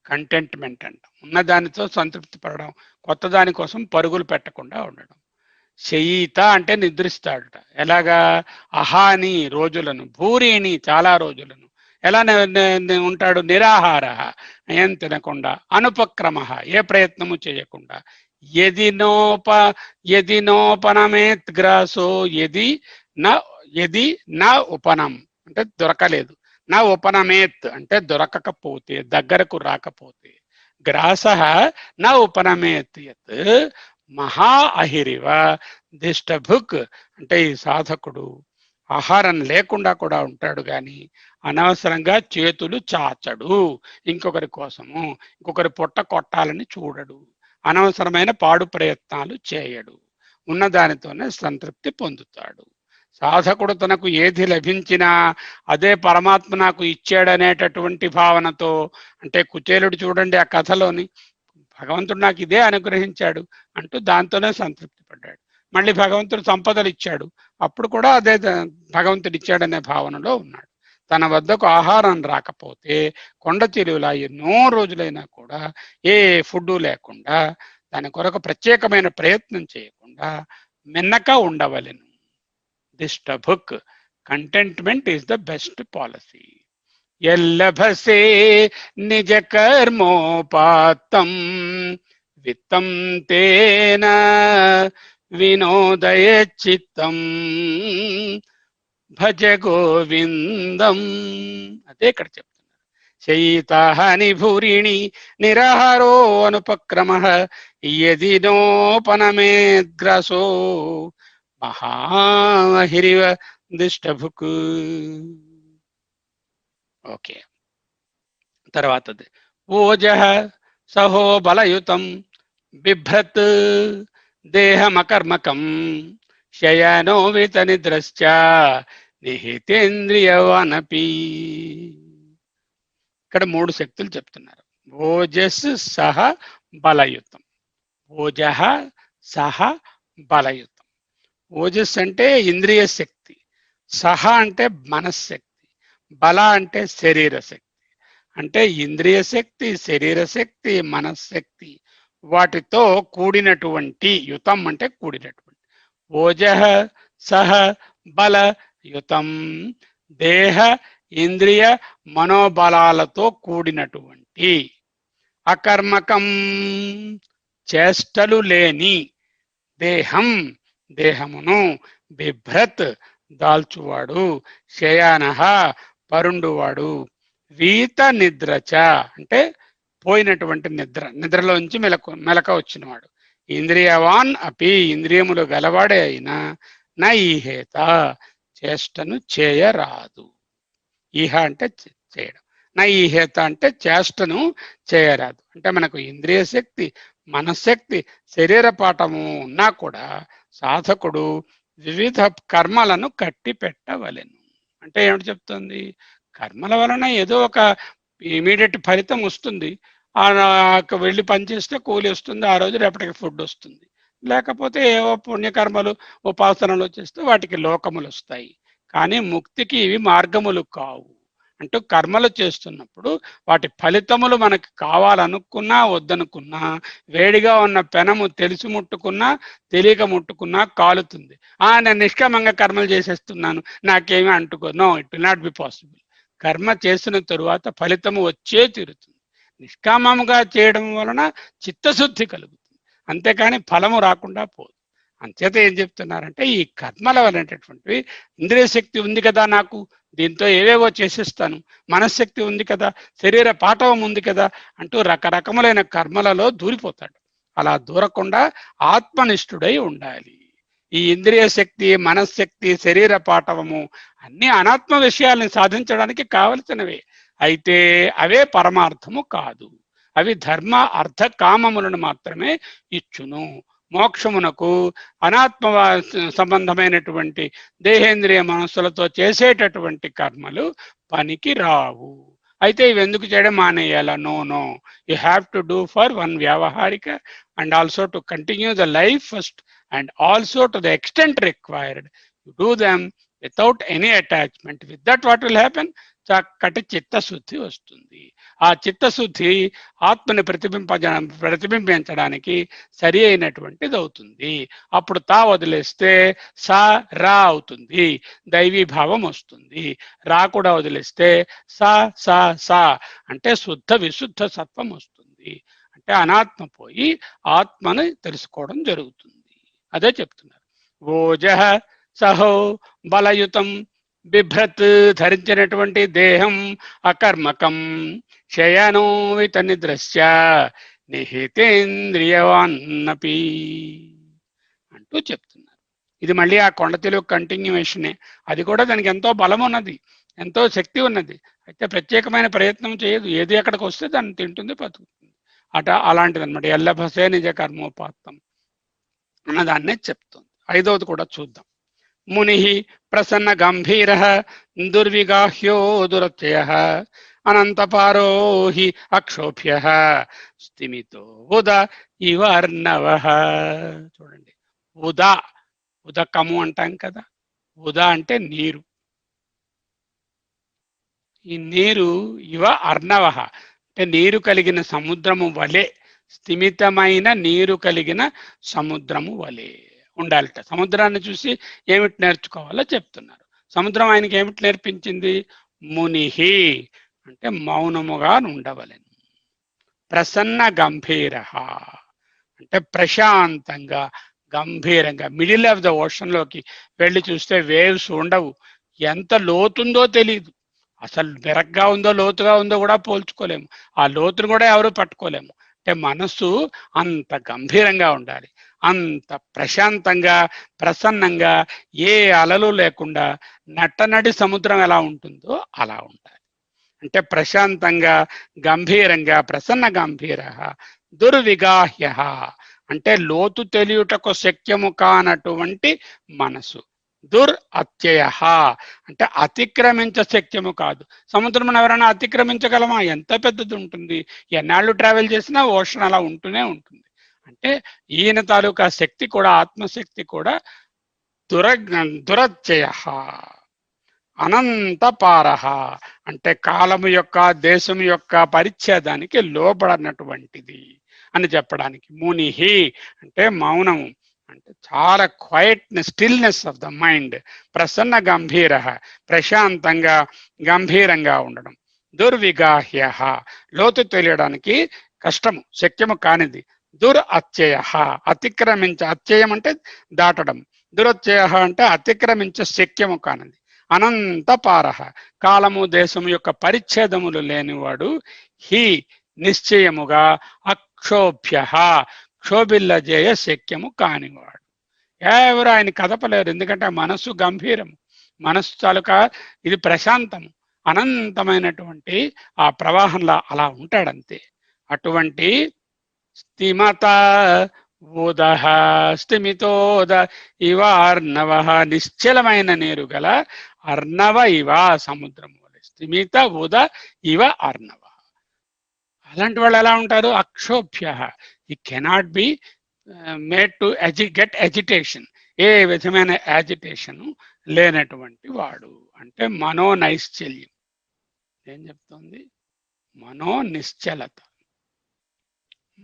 కంటెంట్మెంట్ అంట. ఉన్నదానితో సంతృప్తి పడడం, కొత్త దానికోసం పరుగులు పెట్టకుండా ఉండడం. శయీత అంటే నిద్రిస్తాడుట. ఎలాగా? అహాని రోజులను, భూరిని చాలా రోజులను. ఎలా ఉంటాడు? నిరాహార ఏం తినకుండా, అనుపక్రమ ఏ ప్రయత్నము చేయకుండా. యది నోపనమేత్ గ్రాసో యది నా ఉపనం అంటే దొరకలేదు, నా ఉపనమేత్ అంటే దొరకకపోతే, దగ్గరకు రాకపోతే. గ్రాస నా ఉపనమేత్ యత్ మహా అహిరివ దిష్టభుక్ అంటే ఈ సాధకుడు ఆహారం లేకుండా కూడా ఉంటాడు కానీ అనవసరంగా చేతులు చాచడు, ఇంకొకరి కోసము ఇంకొకరి పొట్ట కొట్టాలని చూడడు, అనవసరమైన పాడు ప్రయత్నాలు చేయడు, ఉన్నదానితోనే సంతృప్తి పొందుతాడు. సాధకుడు తనకు ఏది లభించినా అదే పరమాత్మ నాకు ఇచ్చాడనేటటువంటి భావనతో, అంటే కుచేలుడు చూడండి ఆ కథలోని, భగవంతుడు నాకు ఇదే అనుగ్రహించాడు అంటూ దాంతోనే సంతృప్తి పడ్డాడు. మళ్ళీ భగవంతుడు సంపదలు ఇచ్చాడు, అప్పుడు కూడా అదే భగవంతుడు ఇచ్చాడనే భావనలో ఉన్నాడు. తన వద్దకు ఆహారం రాకపోతే కొండ చిలువలా ఎన్నో రోజులైనా కూడా ఏ ఫుడ్ లేకుండా, దాని కొరకు ప్రత్యేకమైన ప్రయత్నం చేయకుండా మిన్నక ఉండవలెను. దిష్టభుక్ contentment is the best policy. ఎల్లభసే నిజ కర్మోపాత్తం విత్తం తేన వినోదయ చిత్తం భజ గోవిందం. అదే ఇక్కడ చెప్తున్నారు. శయీతాహాని భూరిణి నిరాహారో అనుపక్రమ యది నోపనమేద్గ్రాసో మహాహిరివ దిష్టభుక్. ఓకే, తర్వాతది ఓజః సహో బలయుతం బిభ్రత్ దేహమకర్మకం శయనో విత నిద్రశ్చ నిహితేంద్రియవనపి. ఇక్కడ 3 శక్తులు చెప్తున్నారు. ఓజస్ సహ బలయుతం. ఓజః సహ బలయుతం. ఓజస్ అంటే ఇంద్రియ శక్తి, సహ అంటే మనశ్శక్తి, బల అంటే శరీర శక్తి. అంటే ఇంద్రియ శక్తి, శరీర శక్తి, మనశ్శక్తి వాటితో కూడినటువంటి, యుతం అంటే కూడినటువంటి. ఓజః సహ బల యుతం, దేహ ఇంద్రియ మనోబలాలతో కూడినటువంటి, అకర్మకం చేష్టలు లేని, దేహం దేహమును, బిభ్రత్ దాల్చువాడు, శయానః పరుండువాడు, వీత నిద్రచ అంటే పోయినటువంటి నిద్ర, నిద్రలోంచి మెలక వచ్చినవాడు, ఇంద్రియవాన్ అపి ఇంద్రియములు గలవాడే అయినా నా ఈహేత చేష్టను చేయరాదు. ఈహ అంటే చేయడం, నా ఈహేత అంటే చేష్టను చేయరాదు. అంటే మనకు ఇంద్రియ శక్తి, మనశ్శక్తి, శరీర పాఠము ఉన్నా కూడా సాధకుడు వివిధ కర్మలను కట్టి పెట్టవలెను. అంటే ఏమిటి చెప్తుంది? కర్మల వలన ఏదో ఒక ఇమీడియట్ ఫలితం వస్తుంది. వెళ్ళి పనిచేస్తే కూలి వస్తుంది, ఆ రోజు రేపటికి ఫుడ్ వస్తుంది. లేకపోతే ఏవో పుణ్యకర్మలు, ఉపాసనలు చేస్తే వాటికి లోకములు వస్తాయి. కానీ ముక్తికి ఇవి మార్గములు కావు. అంటూ కర్మలు చేస్తున్నప్పుడు వాటి ఫలితములు మనకు కావాలనుకున్నా వద్దనుకున్నా, వేడిగా ఉన్న పెనము తెలిసి ముట్టుకున్నా తెలియక ముట్టుకున్నా కాలుతుంది. నేను నిష్కామంగా కర్మలు చేసేస్తున్నాను, నాకేమీ అంటుకో. No, it will not be possible. కర్మ చేసిన తరువాత ఫలితము వచ్చే తీరుతుంది. నిష్కామముగా చేయడం వలన చిత్తశుద్ధి కలుగుతుంది, అంతేకాని ఫలము రాకుండా పోదు. అంచేత ఏం చెప్తున్నారంటే, ఈ కర్మల అనేటటువంటివి, ఇంద్రియ శక్తి ఉంది కదా నాకు, దీంతో ఏవేవో చేసేస్తాను, మనశ్శక్తి ఉంది కదా, శరీర పాఠవం ఉంది కదా అంటూ రకరకములైన కర్మలలో దూరిపోతాడు. అలా దూరకుండా ఆత్మనిష్ఠుడై ఉండాలి. ఈ ఇంద్రియ శక్తి, మనశ్శక్తి, శరీర పాఠవము అన్ని అనాత్మ విషయాల్ని సాధించడానికి కావలసినవే. అయితే అవే పరమార్థము కాదు. అవి ధర్మ అర్థ కామములను మాత్రమే ఇచ్చును. మోక్షమునకు అనాత్మ సంబంధమైనటువంటి దేహేంద్రియ మనస్సులతో చేసేటటువంటి కర్మలు పనికి రావు. అయితే ఇవి ఎందుకు చేయడం మానేయాలా? No, you have to do for one వ్యావహారిక and also to continue the life first and also to the extent required. You do them without any attachment. With that what will happen? చక్కటి చిత్తశుద్ధి వస్తుంది. ఆ చిత్తశుద్ధి ఆత్మని ప్రతిబింబించడానికి సరి అయినటువంటిది అవుతుంది. అప్పుడు తా వదిలేస్తే సా రా అవుతుంది, దైవీ భావం వస్తుంది. రా కూడా వదిలేస్తే సా సా సా అంటే శుద్ధ విశుద్ధ సత్వం వస్తుంది. అంటే అనాత్మ పోయి ఆత్మని తెలుసుకోవడం జరుగుతుంది. అదే చెప్తున్నారు. ఓజః సహో బలయుతం బిభ్రత్ ధరించినటువంటి దేహం అకర్మకం శయనో విత నిద్రశ్చ నిహితేంద్రియవాన్నపి అంటూ చెప్తున్నారు. ఇది మళ్ళీ ఆ కొండ తెలుగు కంటిన్యూవేషనే. అది కూడా దానికి ఎంతో బలం ఉన్నది, ఎంతో శక్తి ఉన్నది. అయితే ప్రత్యేకమైన ప్రయత్నం చేయదు, ఏది ఎక్కడికి వస్తే దాన్ని తింటుంది, బతుకుతుంది. అలాంటిది అనమాట. ఎల్లభసే నిజ కర్మోపాత్తం అన్నదాన్నే చెప్తుంది. 5వది కూడా చూద్దాం. ముని ప్రసన్న గంభీర దుర్విగాహ్యో దురత్యయ అనంతపారో హి అక్షోభ్య స్థిమితో ఉద ఇవ అర్ణవ. చూడండి, ఉదకము అంటాం కదా. ఉదా అంటే నీరు. ఈ నీరు ఇవ అర్ణవ అంటే నీరు కలిగిన సముద్రము వలె, స్థిమితమైన నీరు కలిగిన సముద్రము వలె ఉండాలట. సముద్రాన్ని చూసి ఏమిటి నేర్చుకోవాలో చెప్తున్నారు. సముద్రం ఆయనకి ఏమిటి నేర్పించింది? మునిహి అంటే మౌనముగా ఉండవలెను. ప్రసన్న గంభీర అంటే ప్రశాంతంగా, గంభీరంగా. మిడిల్ ఆఫ్ ద ఓషన్ లోకి వెళ్ళి చూస్తే వేవ్స్ ఉండవు, ఎంత లోతుందో తెలియదు. అసలు బెరగ్గా ఉందో లోతుగా ఉందో కూడా పోల్చుకోలేము, ఆ లోతును కూడా ఎవరు పట్టుకోలేము. అంటే మనస్సు అంత గంభీరంగా ఉండాలి, అంత ప్రశాంతంగా ప్రసన్నంగా, ఏ అలలు లేకుండా నట్టనడి సముద్రం ఎలా ఉంటుందో అలా ఉండాలి. అంటే ప్రశాంతంగా గంభీరంగా ప్రసన్న గంభీర దుర్విగాహ్య అంటే లోతు తెలియుటకు శక్యము కానటువంటి మనసు. దుర్ అత్యయ అంటే అతిక్రమించ శక్యము కాదు. సముద్రం ఎవరైనా అతిక్రమించగలమా? ఎంత పెద్దది ఉంటుంది, ఎన్నాళ్ళు ట్రావెల్ చేసినా ఓషన్ అలా ఉంటూనే ఉంటుంది. అంటే ఈయన తాలూకా శక్తి కూడా, ఆత్మశక్తి కూడా దురత్యయ అనంత పారహ అంటే కాలము యొక్క దేశం యొక్క పరిచ్ఛేదానికి లోబడినటువంటిది అని చెప్పడానికి. మునిహి అంటే మౌనము, అంటే చాలా quietness, stillness of the mind. Prasanna గంభీర ప్రశాంతంగా గంభీరంగా ఉండడం. దుర్విగాహ్య లోతు తెలియడానికి కష్టము, శక్యము కానిది. దుర్ అత్యయ అత్యయం అంటే దాటడం. దురత్యయ అంటే అతిక్రమించ శక్యము కానిది. అనంత పారహ కాలము దేశము యొక్క పరిచ్ఛేదములు లేనివాడు. హి నిశ్చయముగా అక్షోభ్య క్షోభిల్లజేయ శక్యము కానివాడు. ఎవరు ఆయన కదపలేరు, ఎందుకంటే మనస్సు గంభీరము, మనస్సు తాలూకా ఇది ప్రశాంతము, అనంతమైనటువంటి ఆ ప్రవాహంలో అలా ఉంటాడంతే. అటువంటి స్థిమత ఉదహ స్థిమితోద ఇవ అర్ణవ నిశ్చలమైన నీరు గల అర్ణవ ఇవ సముద్రము వలె. స్థిమిత ఉద ఇవ అర్ణవ. అలాంటి వాళ్ళు ఎలా ఉంటారు? అక్షోభ్య. He cannot be made to get agitation. ఏ విధమైన యాజిటేషన్ లేనటువంటి వాడు. అంటే మనోనైశ్చల్యం. ఏం చెప్తుంది? మనోనిశ్చలత.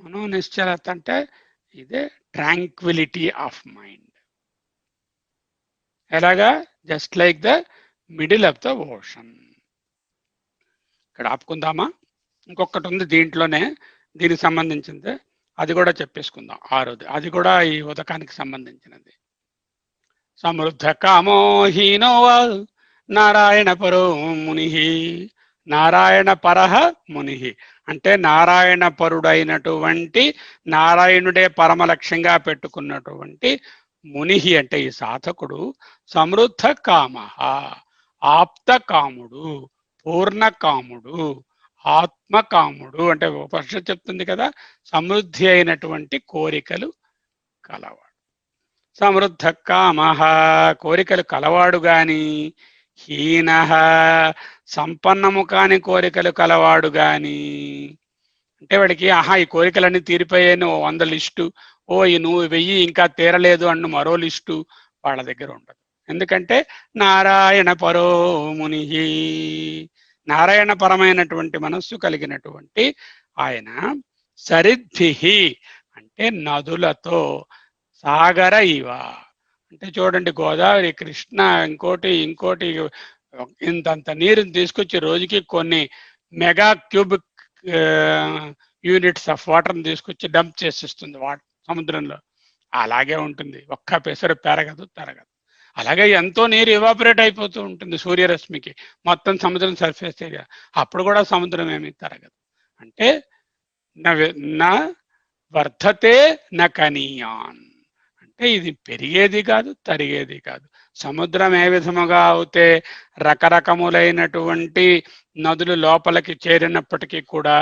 మనోనిశ్చలత అంటే ఇదే ట్రాంక్విలిటీ ఆఫ్ మైండ్. ఎలాగా? Just like the middle of the ocean. ఇక్కడ ఆపుకుందామా? ఇంకొకటి ఉంది దీంట్లోనే, దీనికి సంబంధించింది, అది కూడా చెప్పేసుకుందాం. ఆరోది అది కూడా ఈ ఉదకానికి సంబంధించినది. సమృద్ధ కామోహీనో నారాయణ పరో ముని. నారాయణ పరహ ముని అంటే నారాయణ పరుడైనటువంటి, నారాయణుడే పరమ లక్ష్యంగా పెట్టుకున్నటువంటి ముని అంటే ఈ సాధకుడు. సమృద్ధ కామ ఆప్త కాముడు, పూర్ణ కాముడు, ఆత్మకాముడు. అంటే ఉపనిషత్తు చెప్తుంది కదా, సమృద్ధి అయినటువంటి కోరికలు కలవాడు. సమృద్ధ కామ కోరికలు కలవాడు గాని, హీన సంపన్నము కాని కోరికలు కలవాడు గాని. అంటే వాడికి ఈ కోరికలన్నీ తీరిపోయాను 100 లిస్టు, ఈ నువ్వు 1000 ఇంకా తీరలేదు అన్ను మరో లిస్టు వాళ్ళ దగ్గర ఉండదు. ఎందుకంటే నారాయణ పరో ముని, నారాయణ పరమైనటువంటి మనస్సు కలిగినటువంటి ఆయన. సరిద్భి అంటే నదులతో, సాగర ఇవ అంటే చూడండి, గోదావరి, కృష్ణ, ఇంకోటి ఇంతంత నీరుని తీసుకొచ్చి రోజుకి కొన్ని మెగా క్యూబిక్ యూనిట్స్ ఆఫ్ వాటర్ని తీసుకొచ్చి డంప్ చేసిస్తుంది సముద్రంలో. అలాగే ఉంటుంది, ఒక్క పెసరు పెరగదు తరగదు. అలాగే ఎంతో నీరు ఎవాపరేట్ అయిపోతూ ఉంటుంది సూర్యరశ్మికి, మొత్తం సముద్రం సర్ఫేస్ ఏరియా. అప్పుడు కూడా సముద్రం ఏమీ తరగదు. అంటే నా వర్ధతే న కనీయాన్ అంటే ఇది పెరిగేది కాదు, తరిగేది కాదు. సముద్రం ఏ విధముగా అయితే రకరకములైనటువంటి నదులు లోపలికి చేరినప్పటికీ కూడా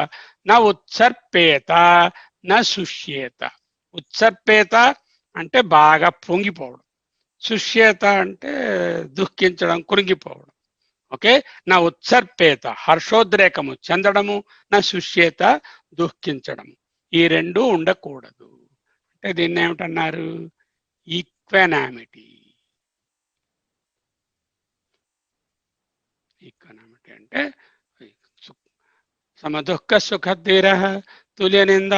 నా ఉత్సర్పేత నా శుష్యేత. ఉత్సర్పేత అంటే బాగా పొంగిపోవడం, శుష్యేత అంటే దుఃఖించడం, కృంగిపోవడం. ఓకే, నా ఉత్సర్పేత హర్షోద్రేకము చెందడము, నా శుష్యేత దుఃఖించడము. ఈ రెండు ఉండకూడదు. అంటే దీన్ని ఏమిటన్నారు? ఈక్వెనామిటీ. ఈక్వెనామిటీ అంటే సమదుఃఖ సుఖధీర తుల్య నింద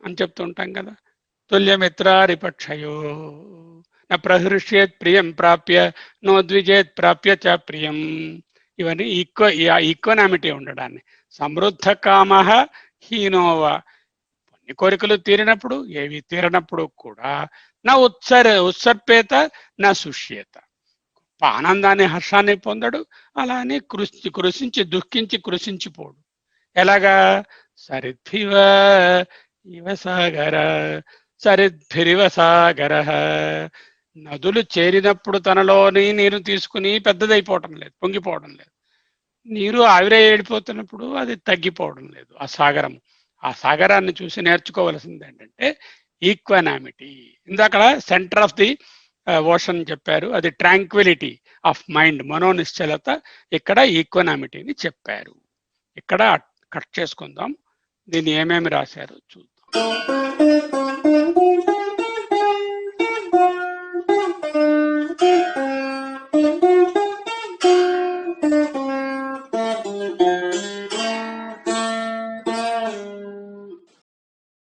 అని చెప్తుంటాం కదా. తుల్యమిత్రారిపక్షయో నా ప్రహృష్యేత్ ప్రియం ప్రాప్య నోద్విజేత్ ప్రాప్య చ ప్రియం. ఇవన్నీ ఈక్వెనామిటీ ఉండడాన్ని. సమృద్ధ కామ హీనోవా కొన్ని కోరికలు తీరినప్పుడు, ఏవి తీరినప్పుడు కూడా నా ఉత్సర్పేత నా శుష్యేత. ఆనందాన్ని హర్షాన్ని పొందడు, అలానే కృషించి దుఃఖించి కృషించిపోడు. ఎలాగా? సరిద్భివ ఇవ సాగర, సరిద్భిరివ సాగర. నదులు చేరినప్పుడు తనలోని నీరు తీసుకుని పెద్దదైపోవటం లేదు, పొంగిపోవడం లేదు. నీరు ఆవిరైపోతున్నప్పుడు అది తగ్గిపోవడం లేదు. ఆ సాగరం, ఆ సాగరాన్ని చూసి నేర్చుకోవలసింది ఏంటంటే ఈక్వనామిటీ. ఇందాక సెంటర్ ఆఫ్ ది ఓషన్ చెప్పారు, అది ట్రాంక్విలిటీ ఆఫ్ మైండ్, మనోనిశ్చలత. ఇక్కడ ఈక్వనామిటీని చెప్పారు. ఇక్కడ కట్ చేసుకుందాం, దీన్ని ఏమేమి రాశారు చూద్దాం.